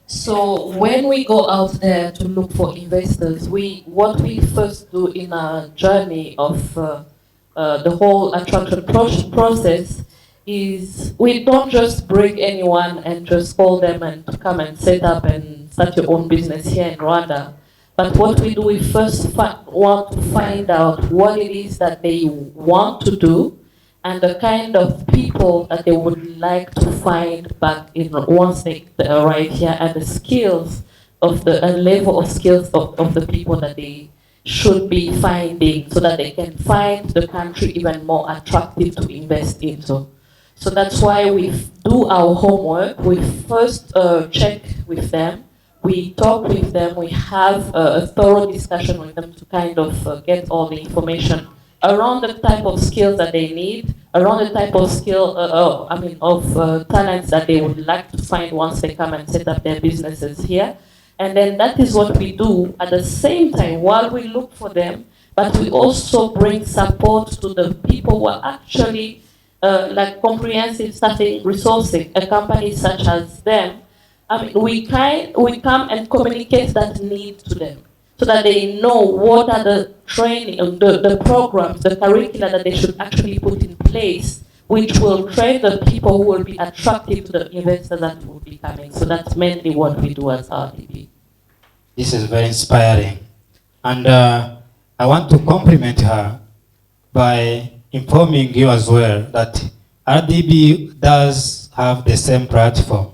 So when we go out there to look for investors, what we first do in our journey of the whole attraction process is we don't just bring anyone and just call them and come and set up and start your own business here in Rwanda. But what we do, we first want to find out what it is that they want to do and the kind of people that they would like to find back in once they arrive here, and the skills of the level of skills of the people that they should be finding so that they can find the country even more attractive to invest into. So that's why we do our homework. We first check with them, we talk with them, we have a thorough discussion with them to kind of get all the information around the type of skills that they need, around the type of talents that they would like to find once they come and set up their businesses here. And then that is what we do at the same time while we look for them, but we also bring support to the people who are actually like comprehensive staffing resourcing, a company such as them. We come and communicate that need to them, so that they know what are the training, the programs, the curricula that they should actually put in place, which will train the people who will be attractive to the investors that will be coming. So that's mainly what we do as RDB. This is very inspiring. And I want to compliment her by informing you as well that RDB does have the same platform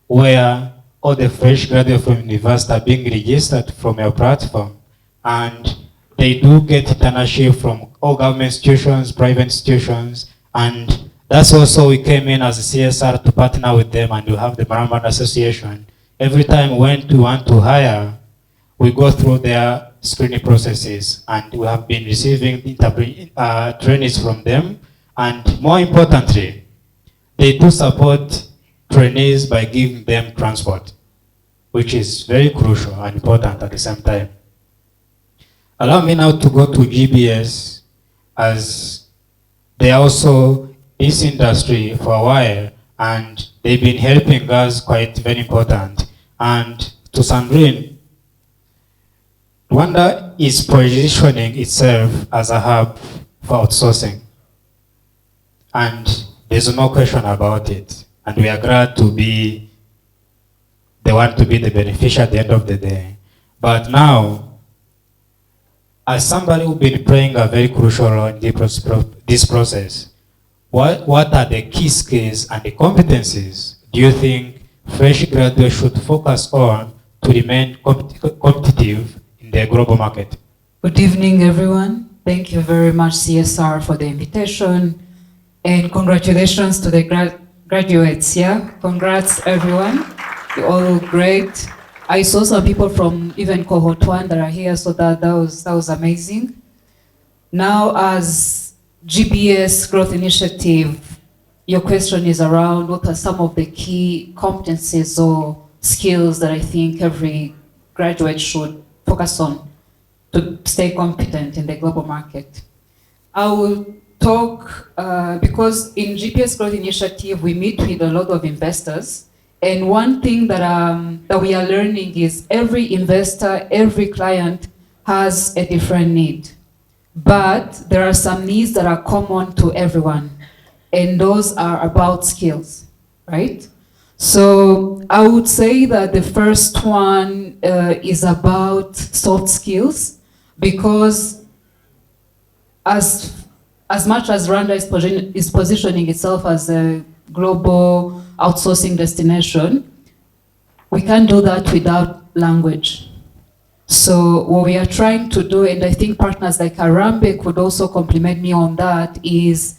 where all the fresh graduates from university are being registered from your platform, and they do get internship from all government institutions, private institutions, and that's also we came in as a CSR to partner with them, and we have the Maramban Association. Every time when we want to hire, we go through their screening processes, and we have been receiving trainees from them, and more importantly, they do support trainees by giving them transport, which is very crucial and important at the same time. Allow me now to go to GBS, as they are also in this industry for a while, and they've been helping us quite very important. And to Sandrine, Rwanda is positioning itself as a hub for outsourcing, and there's no question about it. And we are glad to be the one to be the beneficiary at the end of the day. But now, as somebody who's been playing a very crucial role in this process, what are the key skills and the competencies do you think fresh graduates should focus on to remain competitive in the global market? Good evening, everyone. Thank you very much, CSR, for the invitation. And congratulations to the graduates, yeah? Congrats, everyone. You all look great. I saw some people from even cohort 1 that are here, so that was amazing. Now, as GBS Growth Initiative, your question is around what are some of the key competencies or skills that I think every graduate should focus on to stay competent in the global market. I will talk, because in GBS Growth Initiative, we meet with a lot of investors. And one thing that we are learning is every investor, every client has a different need. But there are some needs that are common to everyone. And those are about skills, right? So I would say that the first one is about soft skills, because as much as Rwanda is positioning itself as a global outsourcing destination, we can't do that without language. So what we are trying to do, and I think partners like Arambe could also compliment me on that, is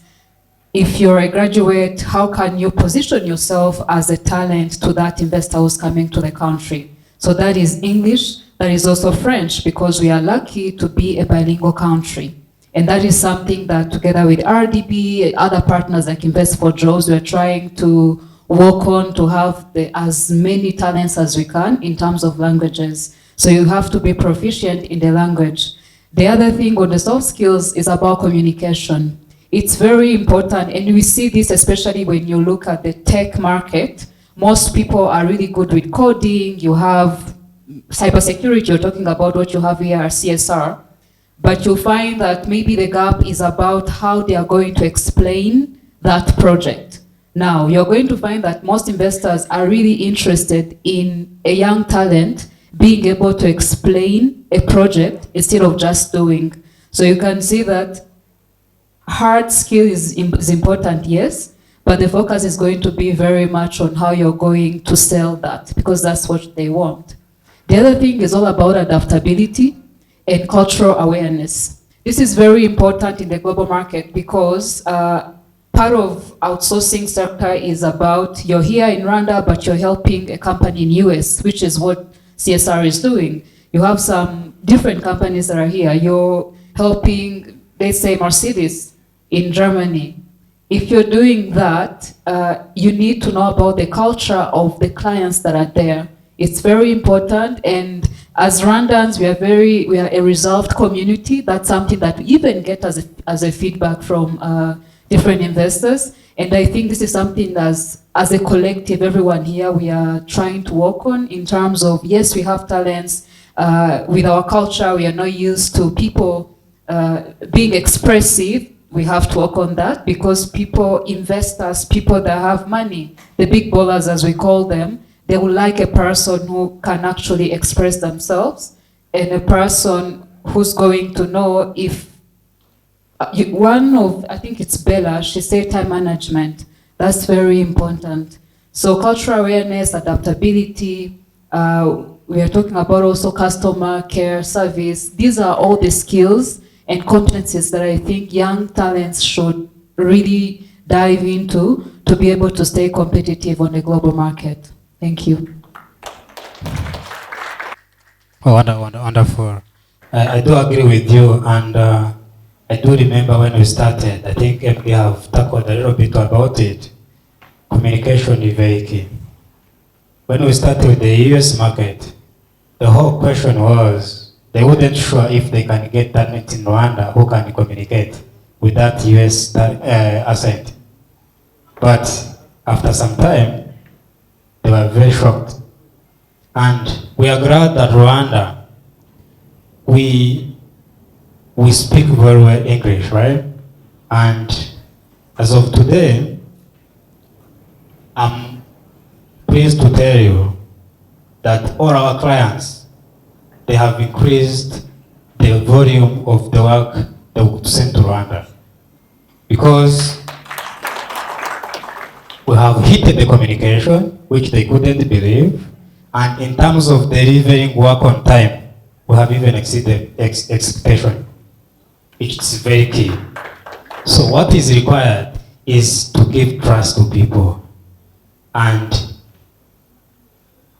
if you're a graduate, how can you position yourself as a talent to that investor who's coming to the country? So that is English, that is also French, because we are lucky to be a bilingual country. And that is something that together with RDB, other partners like Invest for Jobs, we're trying to work on to have as many talents as we can in terms of languages. So you have to be proficient in the language. The other thing on the soft skills is about communication. It's very important, and we see this especially when you look at the tech market. Most people are really good with coding. You have cybersecurity, you're talking about what you have here, CSR. But you'll find that maybe the gap is about how they are going to explain that project. Now, you're going to find that most investors are really interested in a young talent being able to explain a project instead of just doing. So you can see that hard skill is important, yes, but the focus is going to be very much on how you're going to sell that, because that's what they want. The other thing is all about adaptability. and cultural awareness. This is very important in the global market because part of outsourcing sector is about you're here in Rwanda, but you're helping a company in US, which is what CSR is doing. You have some different companies that are here. You're helping, let's say, Mercedes in Germany. If you're doing that, you need to know about the culture of the clients that are there. It's very important, and as Rwandans, we are a resolved community. That's something that we even get as a feedback from different investors. And I think this is something as a collective, everyone here, we are trying to work on in terms of, yes, we have talents. With our culture, we are not used to people being expressive. We have to work on that because people, investors, people that have money, the big ballers as we call them, they would like a person who can actually express themselves and a person who's going to know if I think it's Bella, she said time management. That's very important. So cultural awareness, adaptability, we are talking about also customer care, service. These are all the skills and competencies that I think young talents should really dive into to be able to stay competitive on the global market. Thank you. Wonderful. I do agree with you, and I do remember when we started, I think we have tackled a little bit about it. Communication is very key. When we started with the US market, the whole question was, they weren't sure if they can get talent in Rwanda who can communicate with that US accent. But after some time, they were very shocked. And we are glad that Rwanda, we speak very well English, right? And as of today, I'm pleased to tell you that all our clients, they have increased the volume of the work they would send to Rwanda. Because we have hit the communication, which they couldn't believe, and in terms of delivering work on time, we have even exceeded expectation. It's very key. So what is required is to give trust to people and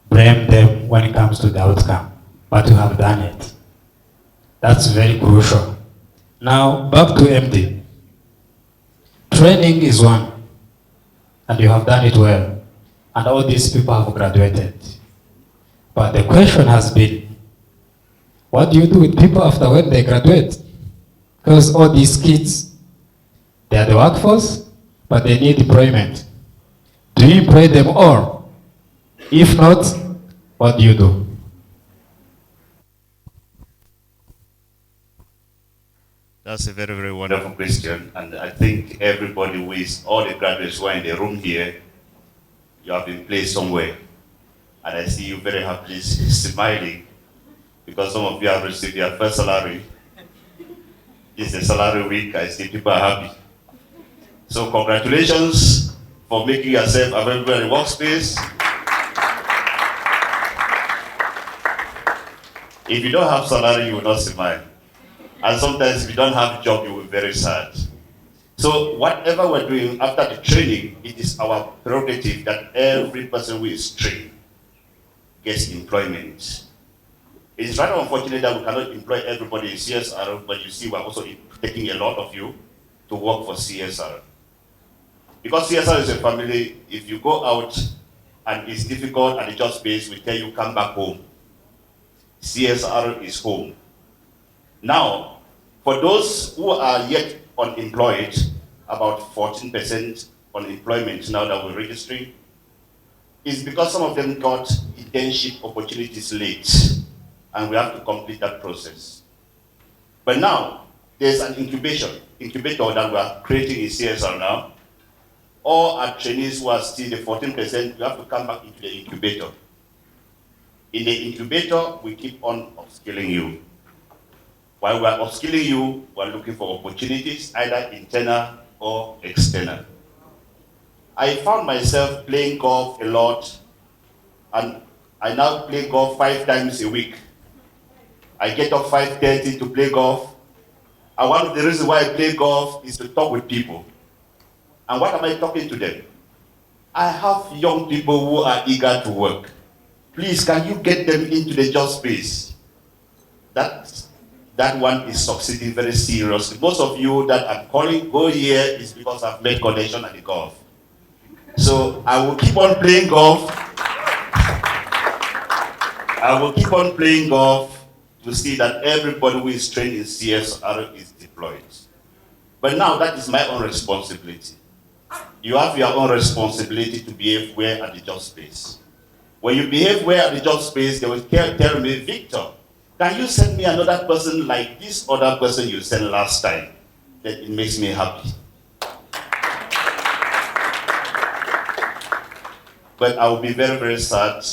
blame them when it comes to the outcome. But you have done it. That's very crucial. Now, back to MD. Training is one, and you have done it well. And all these people have graduated. But the question has been, what do you do with people after when they graduate? Because all these kids, they are the workforce, but they need employment. Do you employ them all? If not, what do you do? That's a very, very wonderful question. And I think everybody with all the graduates who are in the room here, you have been placed somewhere. And I see you very happily smiling because some of you have received your first salary. It's a salary week. I see people are happy. So congratulations for making yourself available in the workspace. If you don't have salary, you will not smile. And sometimes if you don't have a job, you will be very sad. So whatever we're doing after the training, it is our prerogative that every person who is trained gets employment. It is rather unfortunate that we cannot employ everybody in CSR, but you see we're also taking a lot of you to work for CSR. Because CSR is a family, if you go out and it's difficult and the job space, we tell you come back home. CSR is home. Now, for those who are yet unemployed, about 14% unemployment now that we're registering, is because some of them got internship opportunities late, and we have to complete that process. But now, there's an incubator that we are creating in CSR now. All our trainees who are still the 14%, we have to come back into the incubator. In the incubator, we keep on upskilling you. While we're upskilling you, we're looking for opportunities, either internal or external. I found myself playing golf a lot, and I now play golf 5 times a week. I get up 5:30 to play golf. And one of the reasons why I play golf is to talk with people. And what am I talking to them? I have young people who are eager to work. Please, can you get them into the job space? That one is succeeding very seriously. Most of you that I'm calling go here is because I've made connection at the golf. So I will keep on playing golf. I will keep on playing golf to see that everybody who is trained in CSR is deployed. But now that is my own responsibility. You have your own responsibility to behave well at the job space. When you behave well at the job space, they will tell me, Victor, can you send me another person like this other person you sent last time? That it makes me happy. But I will be very, very sad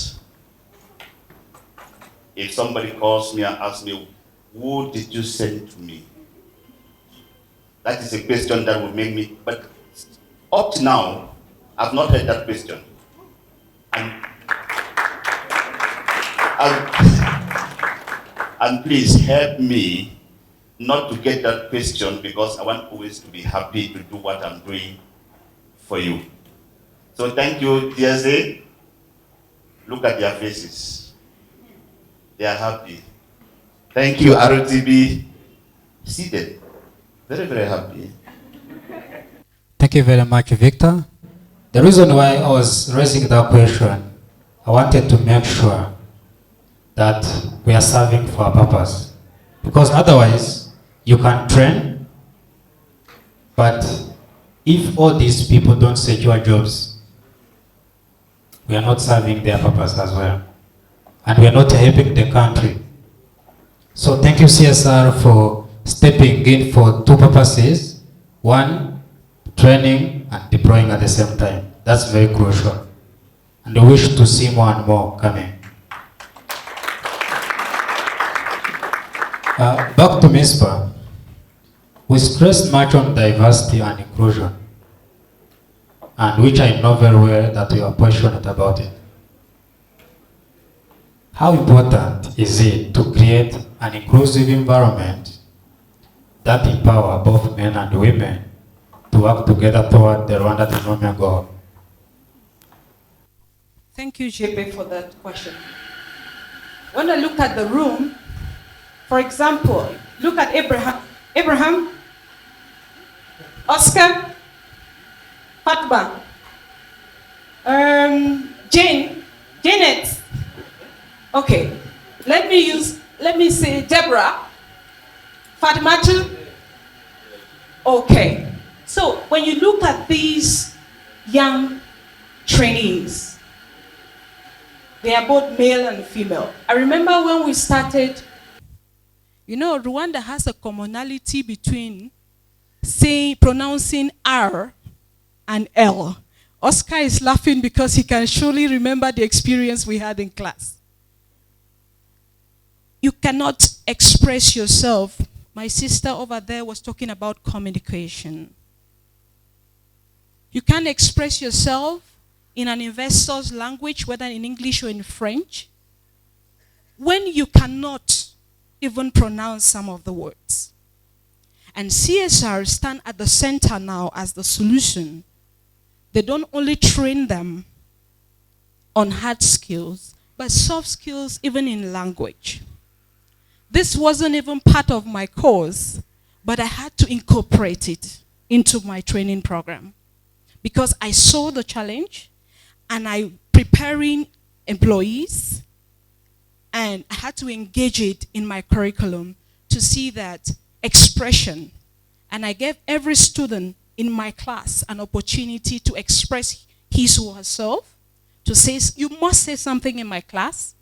if somebody calls me and asks me, who did you send to me? That is a question that will make me, but up to now, I've not heard that question. And please help me not to get that question, because I want always to be happy to do what I'm doing for you. So thank you, DSA. Look at their faces. They are happy. Thank you, RTB. See them. Very, very happy. Thank you very much, Victor. The reason why I was raising that question, I wanted to make sure that we are serving for a purpose. Because otherwise, you can train, but if all these people don't secure jobs, we are not serving their purpose as well. And we are not helping the country. So thank you, CSR, for stepping in for two purposes. One, training and deploying at the same time. That's very crucial. And we wish to see more and more coming. Back to MISPA. We stressed much on diversity and inclusion, and which I know very well that you are passionate about it. How important is it to create an inclusive environment that empower both men and women to work together toward the Rwanda Development Board? Thank you, JP, for that question. When I look at the room, for example, look at Abraham, Oscar, Fatma, Janet. Okay, let me say Deborah, Fatimatu. Okay, so when you look at these young trainees, they are both male and female. I remember when we started, you know, Rwanda has a commonality between pronouncing R and L. Oscar is laughing because he can surely remember the experience we had in class. You cannot express yourself. My sister over there was talking about communication. You can't express yourself in an investor's language, whether in English or in French, when you cannot even pronounce some of the words. And CSR stand at the center now as the solution. They don't only train them on hard skills, but soft skills even in language. This wasn't even part of my course, but I had to incorporate it into my training program because I saw the challenge and I preparing employees, and I had to engage it in my curriculum to see that expression. And I gave every student in my class an opportunity to express his or herself, to say, you must say something in my class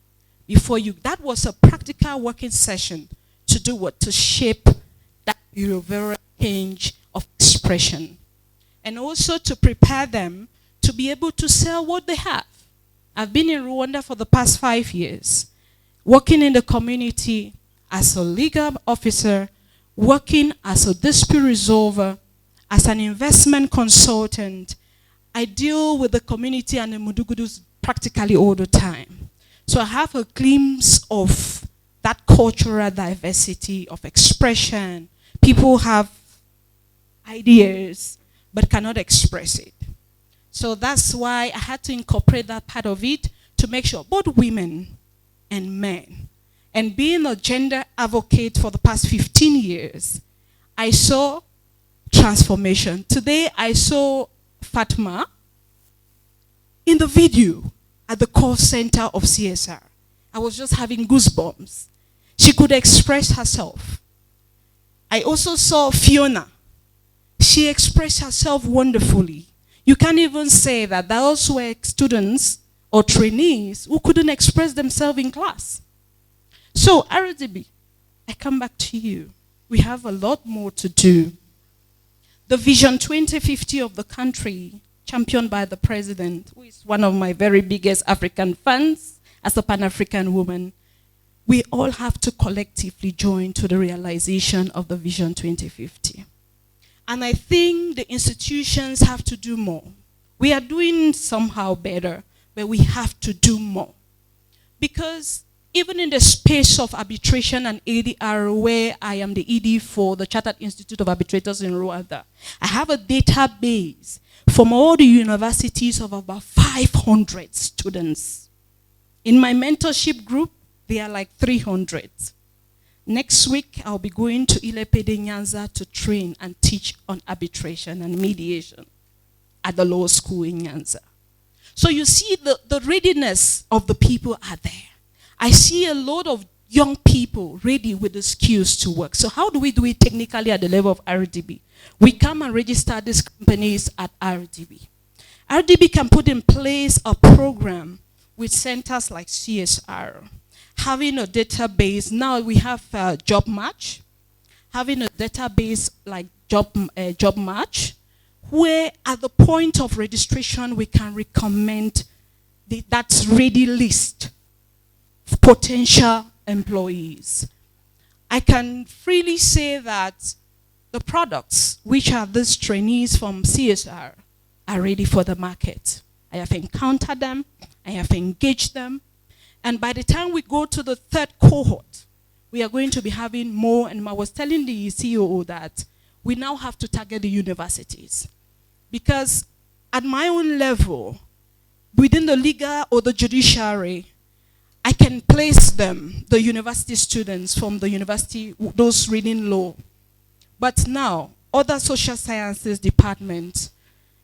before you. That was a practical working session to do what? To shape that behavioral change of expression. And also to prepare them to be able to sell what they have. I've been in Rwanda for the past 5 years, working in the community as a legal officer, working as a dispute resolver, as an investment consultant. I deal with the community and the Mudugudus practically all the time. So I have a glimpse of that cultural diversity of expression. People have ideas but cannot express it. So that's why I had to incorporate that part of it to make sure both women and men. And being a gender advocate for the past 15 years, I saw transformation. Today I saw Fatma in the video at the call center of CSR. I was just having goosebumps. She could express herself. I also saw Fiona. She expressed herself wonderfully. You can't even say that those were students or trainees who couldn't express themselves in class. So, RDB, I come back to you. We have a lot more to do. The Vision 2050 of the country, championed by the president, who is one of my very biggest African fans as a Pan-African woman, we all have to collectively join to the realization of the Vision 2050. And I think the institutions have to do more. We are doing somehow better, but we have to do more. Because even in the space of arbitration and ADR, where I am the ED for the Chartered Institute of Arbitrators in Rwanda, I have a database from all the universities of about 500 students. In my mentorship group, they are like 300. Next week, I'll be going to Ilepede Nyanza to train and teach on arbitration and mediation at the law school in Nyanza. So you see the readiness of the people are there. I see a lot of young people ready with the skills to work. So how do we do it technically at the level of RDB? We come and register these companies at RDB. RDB can put in place a program with centers like CSR, having a database. Now we have Job Match, having a database like Job Match, where at the point of registration we can recommend that ready list of potential employees. I can freely say that the products, which are these trainees from CSR, are ready for the market. I have encountered them, I have engaged them, and by the time we go to the third cohort, we are going to be having more, and I was telling the CEO that we now have to target the universities. Because at my own level, within the legal or the judiciary, I can place them, the university students from the university, those reading law. But now, other social sciences departments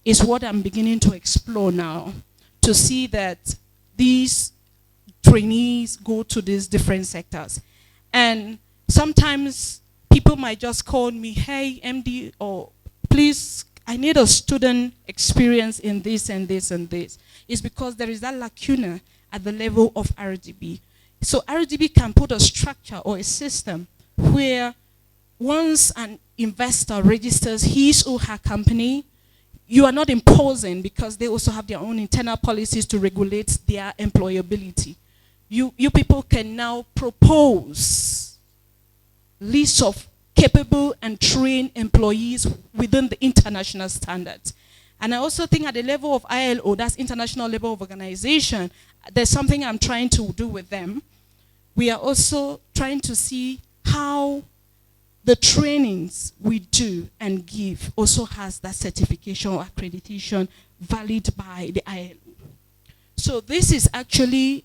is what I'm beginning to explore now, to see that these trainees go to these different sectors. And sometimes people might just call me, hey, MD, or please, I need a student experience in this and this and this. It's because there is that lacuna at the level of RDB. So RDB can put a structure or a system where once an investor registers his or her company, you are not imposing, because they also have their own internal policies to regulate their employability. You people can now propose lists of capable and trained employees within the international standards. And I also think at the level of ILO, that's International Labour Organization, there's something I'm trying to do with them. We are also trying to see how the trainings we do and give also has that certification or accreditation valid by the ILO. So this is actually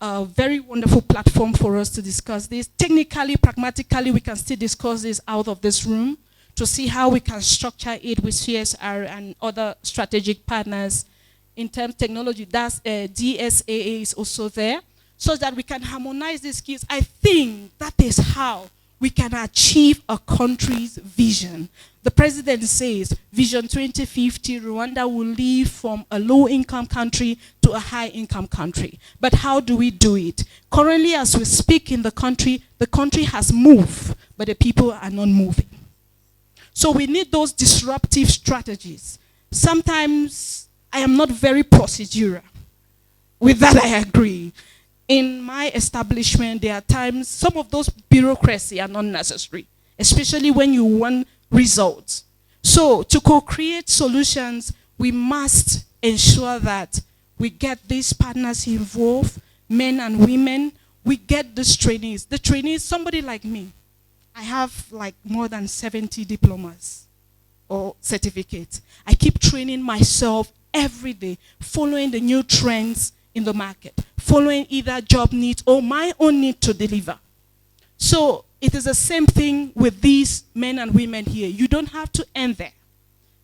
a very wonderful platform for us to discuss this. Technically, pragmatically, we can still discuss this out of this room to see how we can structure it with CSR and other strategic partners. In terms of technology, that's DSAA is also there, so that we can harmonize these skills. I think that is how we can achieve a country's vision. The president says, Vision 2050, Rwanda will leave from a low-income country to a high-income country. But how do we do it? Currently, as we speak in the country has moved, but the people are not moving. So we need those disruptive strategies. Sometimes I am not very procedural. With that, I agree. In my establishment, there are times some of those bureaucracy are not necessary, especially when you want results. So to co-create solutions, we must ensure that we get these partners involved, men and women, we get these trainees. The trainees, somebody like me, I have like more than 70 diplomas or certificates. I keep training myself every day, following the new trends in the market, following either job needs or my own need to deliver. So it is the same thing with these men and women here. You don't have to end there.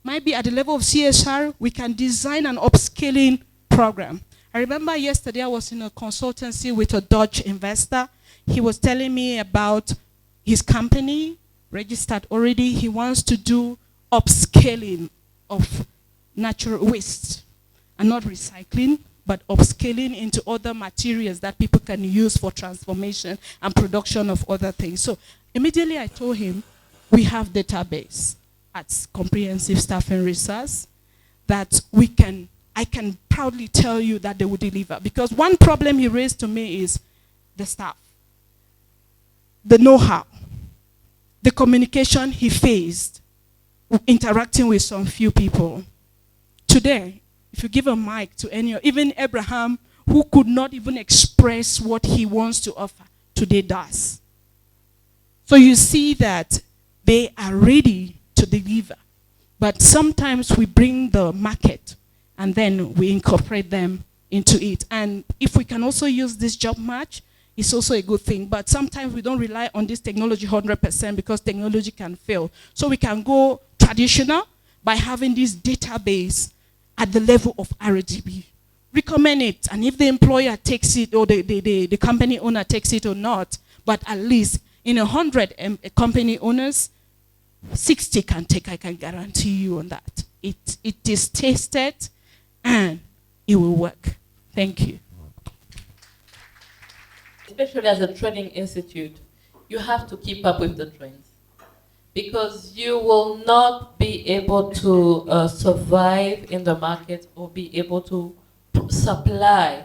Maybe at the level of CSR, we can design an upskilling program. I remember yesterday I was in a consultancy with a Dutch investor. He was telling me about his company, registered already. He wants to do upscaling of natural waste, and not recycling, but upscaling into other materials that people can use for transformation and production of other things. So immediately I told him, we have database at Comprehensive Staffing Resource that I can proudly tell you that they will deliver. Because one problem he raised to me is the staff, the know-how, the communication he faced interacting with some few people. Today, if you give a mic to any, even Abraham, who could not even express what he wants to offer, today does. So you see that they are ready to deliver. But sometimes we bring the market and then we incorporate them into it. And if we can also use this job match, it's also a good thing. But sometimes we don't rely on this technology 100% because technology can fail. So we can go traditional by having this database at the level of RGB. Recommend it, and if the employer takes it or the company owner takes it or not, but at least in 100 company owners, 60 can take, I can guarantee you on that. It is tested and it will work. Thank you. Especially as a training institute, you have to keep up with the trends, because you will not be able to survive in the market or be able to supply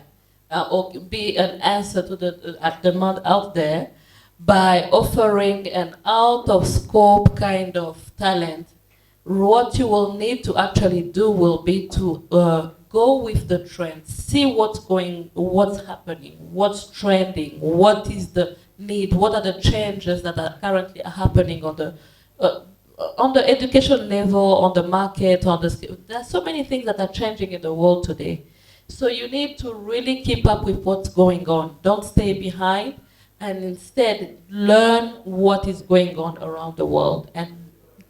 or be an answer to the demand out there by offering an out-of-scope kind of talent. What you will need to actually do will be to go with the trends, see what's happening, what's trending, what is the need, what are the changes that are currently happening on the education level, on the market, there are so many things that are changing in the world today. So you need to really keep up with what's going on. Don't stay behind, and instead learn what is going on around the world and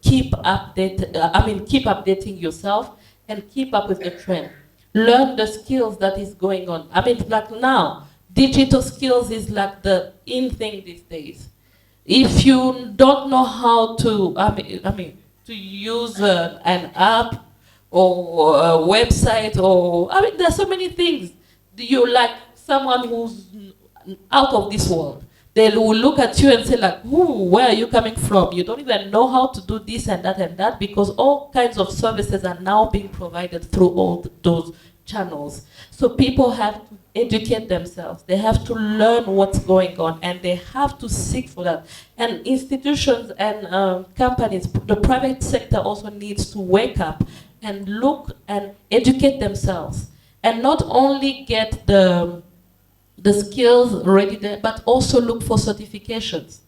keep updating yourself and keep up with the trend. Learn the skills that is going on. I mean, like now, digital skills is like the in thing these days. If you don't know how to, to use an app or a website, or there are so many things. You like someone who's out of this world. They will look at you and say like, "Ooh, where are you coming from? You don't even know how to do this and that," because all kinds of services are now being provided through all those channels. So people have to educate themselves. They have to learn what's going on, and they have to seek for that. And institutions and companies, the private sector also needs to wake up and look and educate themselves, and not only get the skills ready there, but also look for certifications.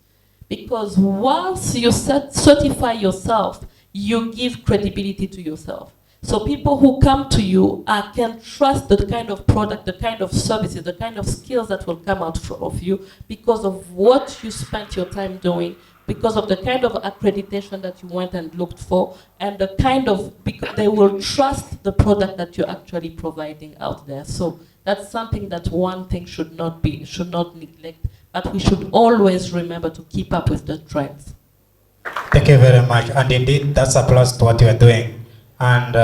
Because once you certify yourself, you give credibility to yourself. So people who come to you can trust the kind of product, the kind of services, the kind of skills that will come out of you because of what you spent your time doing, because of the kind of accreditation that you went and looked for, and the kind of, because they will trust the product that you're actually providing out there. So that's something that one thing should not neglect, but we should always remember to keep up with the trends. Thank you very much. And indeed, that's applause to what you are doing. And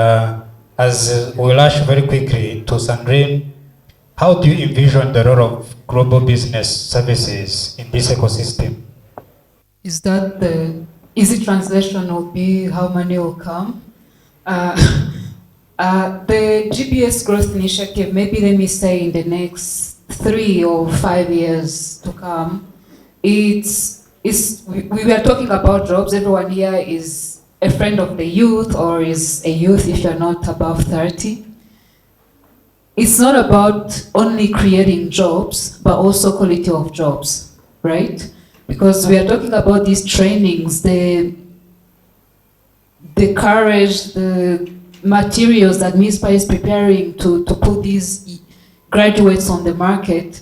as we rush very quickly to Sandrine, how do you envision the role of global business services in this ecosystem? Is that the easy translation will be how money will come? The GBS Growth Initiative, maybe let me say in the next 3 or 5 years to come, we were talking about jobs. Everyone here is a friend of the youth or is a youth if you're not above 30. it's not about only creating jobs, but also quality of jobs, right? Because we are talking about these trainings, the courage, the materials that MISPA is preparing to put these graduates on the market.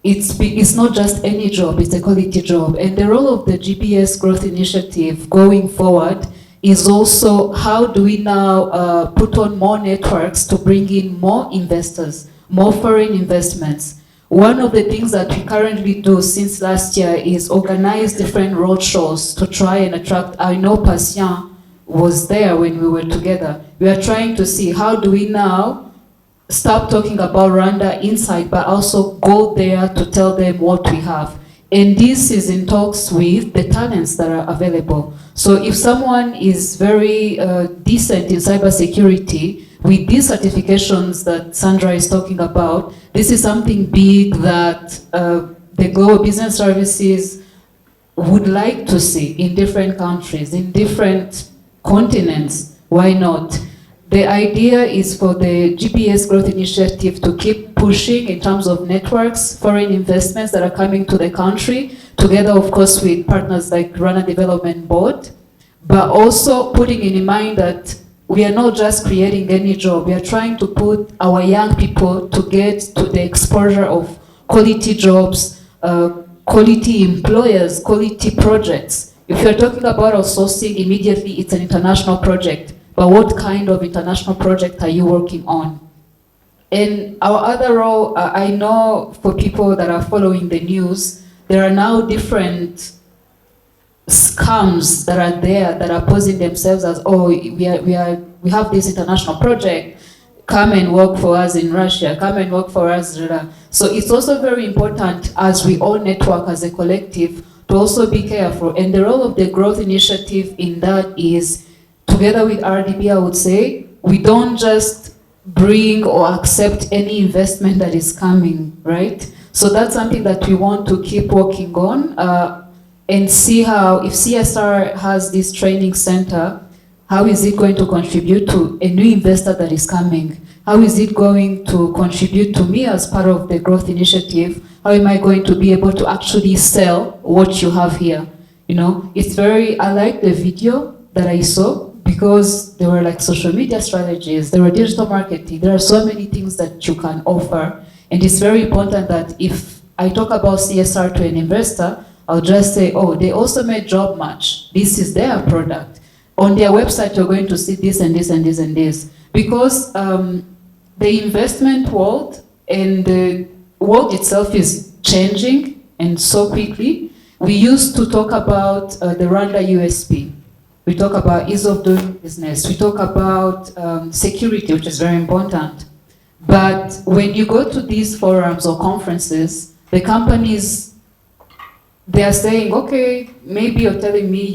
It's not just any job, it's a quality job. And the role of the GBS Growth Initiative going forward is also how do we now put on more networks to bring in more investors, more foreign investments. One of the things that we currently do since last year is organize different roadshows to try and attract. I know Patient was there when we were together. We are trying to see how do we now stop talking about Rwanda inside, but also go there to tell them what we have. And this is in talks with the talents that are available. So if someone is very decent in cybersecurity, with these certifications that Sandra is talking about, this is something big that the Global Business Services would like to see in different countries, in different continents. Why not? The idea is for the GBS Growth Initiative to keep pushing in terms of networks, foreign investments that are coming to the country, together of course with partners like Rwanda Development Board, but also putting in mind that we are not just creating any job, we are trying to put our young people to get to the exposure of quality jobs, quality employers, quality projects. If you're talking about outsourcing, immediately it's an international project. But what kind of international project are you working on? And our other role, I know for people that are following the news, there are now different scams that are there that are posing themselves as, oh, we have this international project, come and work for us in Russia, come and work for us. So it's also very important as we all network as a collective to also be careful. And the role of the growth initiative in that is, together with RDB, I would say, we don't just bring or accept any investment that is coming, right? So that's something that we want to keep working on and see how, if CSR has this training center, how is it going to contribute to a new investor that is coming? How is it going to contribute to me as part of the growth initiative? How am I going to be able to actually sell what you have here? You know, it's very, I like the video that I saw, because there were like social media strategies, there were digital marketing, there are so many things that you can offer. And it's very important that if I talk about CSR to an investor, I'll just say, oh, they also made job match. This is their product. On their website, you're going to see this and this and this and this. Because the investment world and the world itself is changing and so quickly. We used to talk about the Rwanda USP. We talk about ease of doing business. We talk about security, which is very important. But when you go to these forums or conferences, the companies, they are saying, okay, maybe you're telling me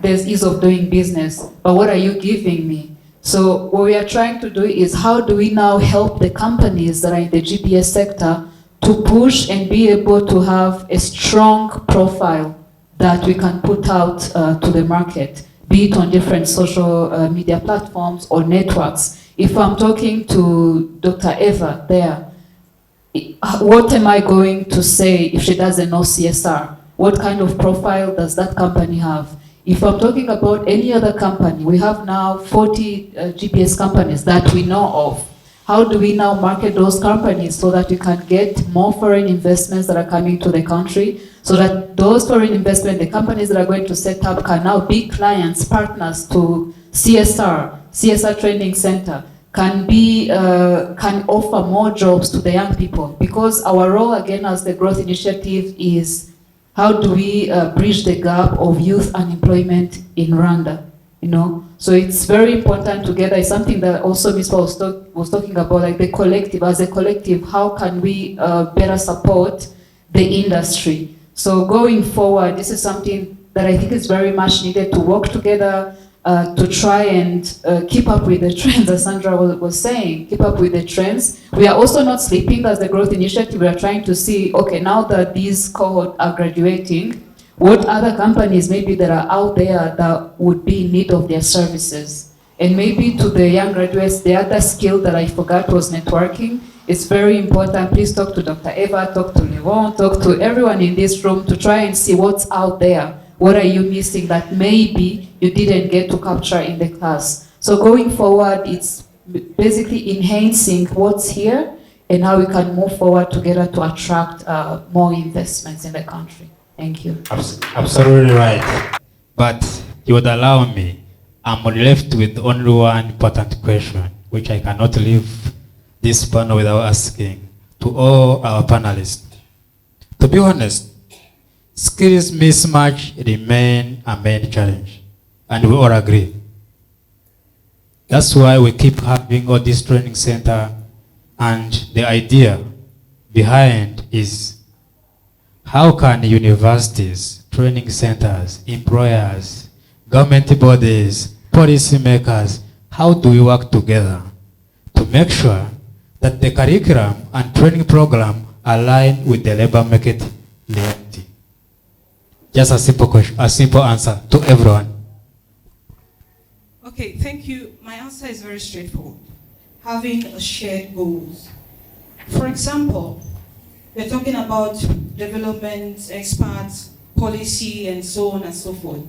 there's ease of doing business, but what are you giving me? So what we are trying to do is, how do we now help the companies that are in the GBS sector to push and be able to have a strong profile that we can put out to the market, be it on different social media platforms or networks. If I'm talking to Dr. Eva there, what am I going to say if she doesn't know CSR? What kind of profile does that company have? If I'm talking about any other company, we have now 40 GPS companies that we know of. How do we now market those companies so that we can get more foreign investments that are coming to the country, so that those foreign investment, the companies that are going to set up, can now be clients, partners to CSR Training Center, can offer more jobs to the young people? Because our role, again, as the growth initiative is, how do we bridge the gap of youth unemployment in Rwanda? You know, so it's very important together. It's something that also Ms. Paul was talking about, like the collective. As a collective, how can we better support the industry? So going forward, this is something that I think is very much needed to work together to try and keep up with the trends, as Sandra was saying, keep up with the trends. We are also not sleeping as the growth initiative. We are trying to see, okay, now that these cohorts are graduating, what other companies maybe that are out there that would be in need of their services? And maybe to the young graduates, the other skill that I forgot was networking. It's very important. Please talk to Dr. Eva, talk to Levon, talk to everyone in this room to try and see what's out there. What are you missing that maybe you didn't get to capture in the class? So going forward, it's basically enhancing what's here and how we can move forward together to attract more investments in the country. Thank you. Absolutely right. But you would allow me, I'm left with only one important question, which I cannot leave this panel without asking to all our panelists. To be honest, skills mismatch remain a main challenge, and we all agree. That's why we keep having all this training center, and the idea behind is how can universities, training centers, employers, government bodies, policymakers, how do we work together to make sure that the curriculum and training program align with the labor market reality? Just a simple question, a simple answer to everyone. Okay, thank you. My answer is very straightforward. Having a shared goals. For example, we're talking about development, experts, policy, and so on and so forth.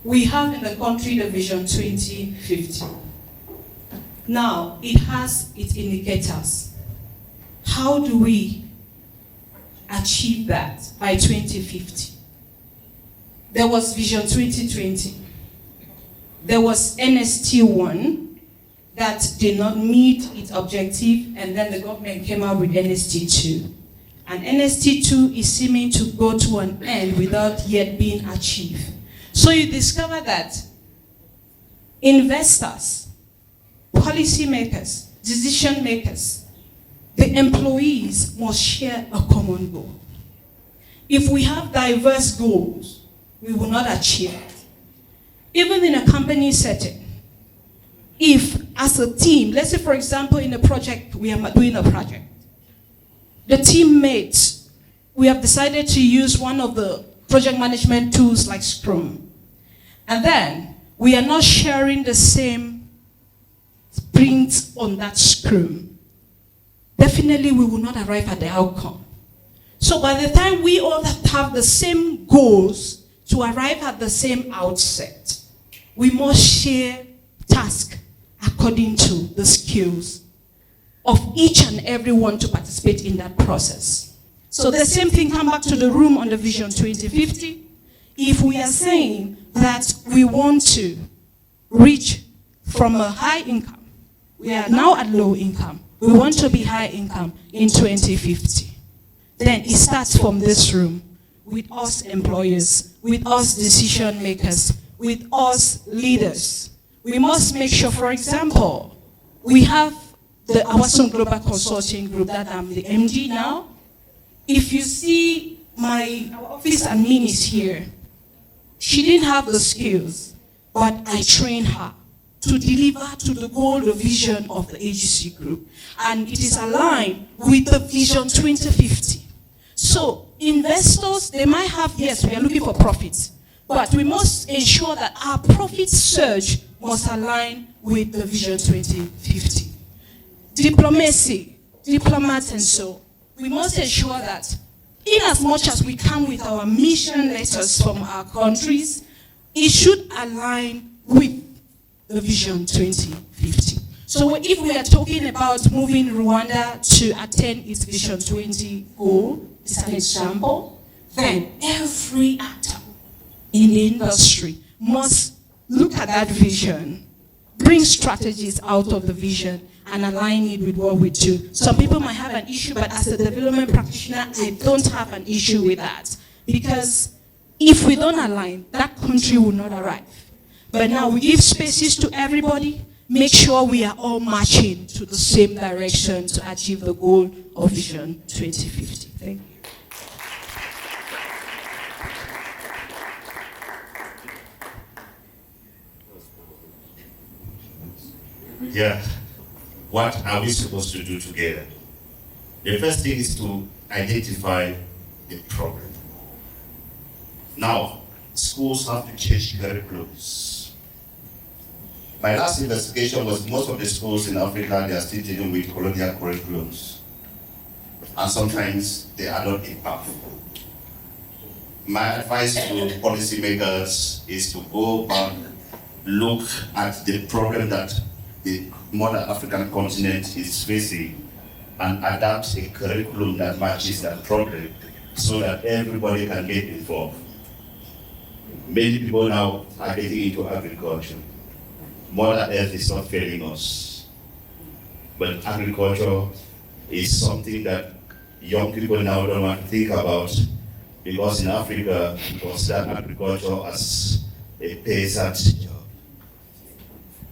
We have in the country the Vision 2050. Now, it has its indicators. How do we achieve that by 2050? There was Vision 2020. There was NST1 that did not meet its objective, and then the government came out with NST2. And NST2 is seeming to go to an end without yet being achieved. So you discover that investors, policymakers, decision makers, the employees must share a common goal. If we have diverse goals, we will not achieve it. Even in a company setting, if as a team, let's say for example in a project, we are doing a project, the teammates, we have decided to use one of the project management tools like Scrum. And then we are not sharing the same sprints on that Scrum. Definitely we will not arrive at the outcome. So by the time we all have the same goals to arrive at the same outset, we must share tasks according to the skills of each and every one to participate in that process. So the same thing come back to the room on the Vision 2050. If we are saying that we want to reach from a high income, we are now at low income, we want to be high income in 2050. Then it starts from this room with us employers, with us decision makers, with us leaders. We must make sure, for example, we have the Awason Global Consulting Group that I'm the MD now. If you see our office admin is here, she didn't have the skills, but I trained her to deliver to the goal, the vision of the AGC group. And it is aligned with the Vision 2050. So investors, they might have, yes, we are looking for profits, but we must ensure that our profit surge must align with the Vision 2050. Diplomacy, diplomats and so, we must ensure that in as much as we come with our mission letters from our countries, it should align with the Vision 2050. So if we are talking about moving Rwanda to attain its Vision 20 goal, it's an example, then every actor in the industry must look at that vision, bring strategies out of the vision, and align it with what we do. Some people might have an issue, but as a development practitioner, I don't have an issue with that. Because if we don't align, that country will not arrive. But now we give spaces to everybody, make sure we are all marching to the same direction to achieve the goal of Vision 2050. Thank you. Yeah. What are we supposed to do together? The first thing is to identify the problem. Now, schools have to change curriculums. My last investigation was most of the schools in Africa, they are still dealing with colonial curriculums. And sometimes they are not impactful. My advice to policymakers is to go back, look at the problem that the modern African continent is facing and adapt a curriculum that matches that problem so that everybody can get involved. Many people now are getting into agriculture. Mother Earth is not failing us. But agriculture is something that young people now don't want to think about, because in Africa, we consider agriculture as a peasant job.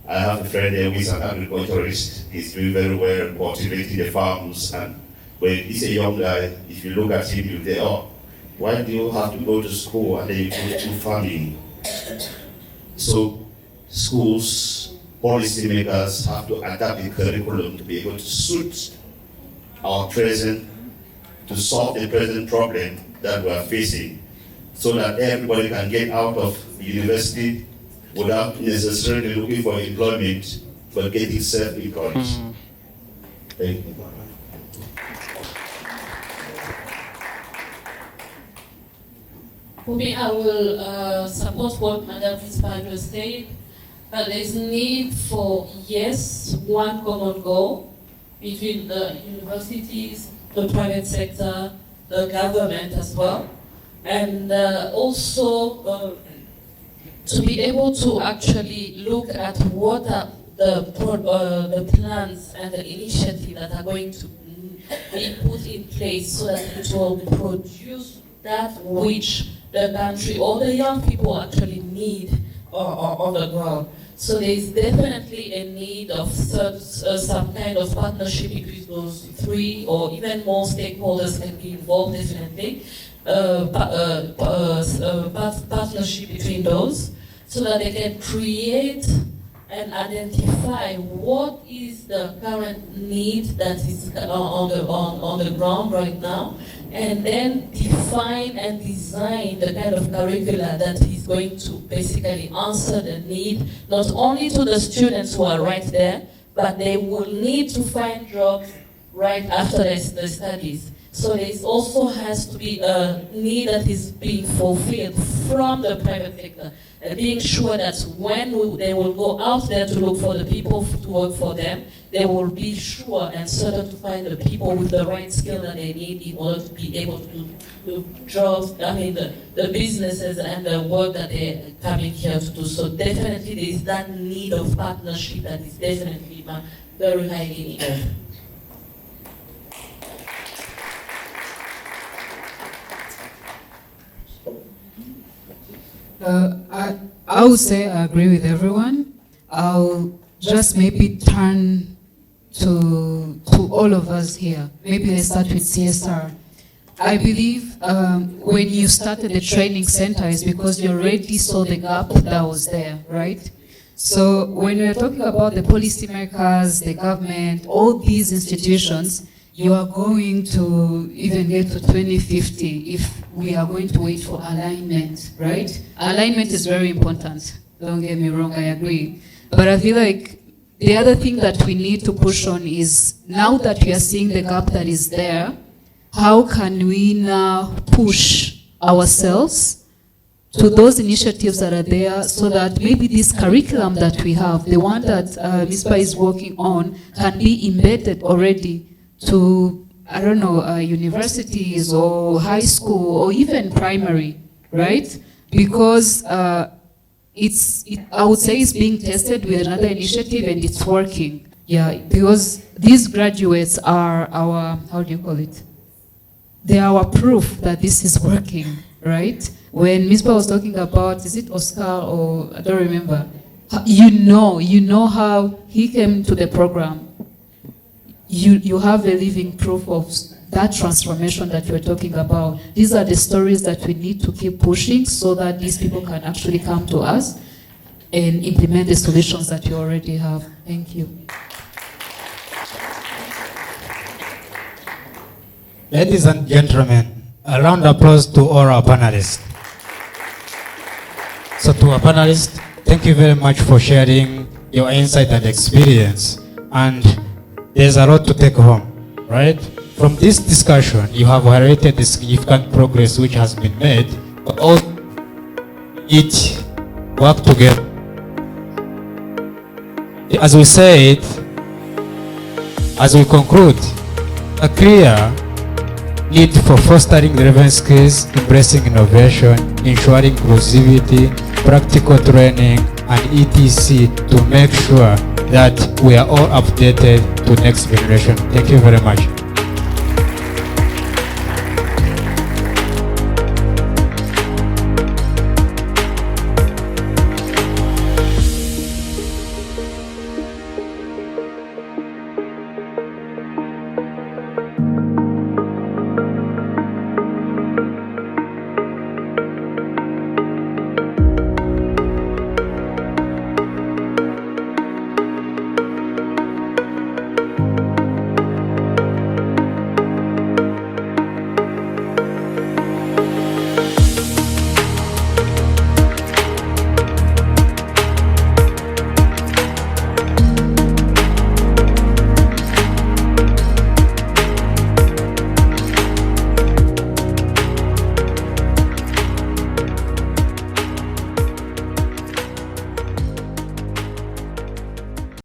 I have a friend there who is an agriculturist. He's doing very well, cultivating the farms. And when he's a young guy, if you look at him, you say, oh, why do you have to go to school and then you go to farming? So schools, policymakers have to adapt the curriculum to be able to suit our present, to solve the present problem that we are facing, so that everybody can get out of university without necessarily looking for employment, but getting self-employed. Thank you. For me, I will support what Madam Fitzpatrick said, but there's need for, yes, one common goal between the universities, the private sector, the government as well, and also to be able to actually look at what are the plans and the initiatives that are going to be put in place so that it will produce that which the country or the young people actually need on the ground. So there is definitely a need of some kind of partnership between those three or even more stakeholders can be involved, definitely. Partnership between those so that they can create and identify what is the current need that is on the ground right now, and then define and design the kind of curricula that is going to basically answer the need, not only to the students who are right there, but they will need to find jobs right after the studies. So there also has to be a need that is being fulfilled from the private sector, being sure that when they will go out there to look for the people to work for them, they will be sure and certain to find the people with the right skill that they need in order to be able to do jobs, the businesses and the work that they're coming here to do. So definitely there is that need of partnership that is definitely very highly needed. I would say I agree with everyone. I'll just maybe turn to all of us here. Maybe let's start with CSR. I believe when you started the training center is because you already saw the gap that was there, right? So when we're talking about the policymakers, the government, all these institutions, you are going to even get to 2050 if we are going to wait for alignment, right? Alignment is very important. Don't get me wrong, I agree. But I feel like the other thing that we need to push on is, now that we are seeing the gap that is there, how can we now push ourselves to those initiatives that are there so that maybe this curriculum that we have, the one that MISPA is working on, can be embedded already to, I don't know, universities or high school or even primary, right? Because I would say it's being tested with another initiative and it's working. Yeah, because these graduates are our, how do you call it? They are our proof that this is working, right? When MISPA was talking about, is it Oscar or, I don't remember, you know how he came to the program. You have a living proof of that transformation that you're talking about. These are the stories that we need to keep pushing so that these people can actually come to us and implement the solutions that you already have. Thank you. Ladies and gentlemen, a round of applause to all our panelists. So to our panelists, thank you very much for sharing your insight and experience, and there's a lot to take home, right? From this discussion, you have highlighted the significant progress which has been made, but all each work together. As we said, as we conclude, a clear need for fostering relevant skills, embracing innovation, ensuring inclusivity, practical training, and etc. to make sure that we are all updated to next generation. Thank you very much.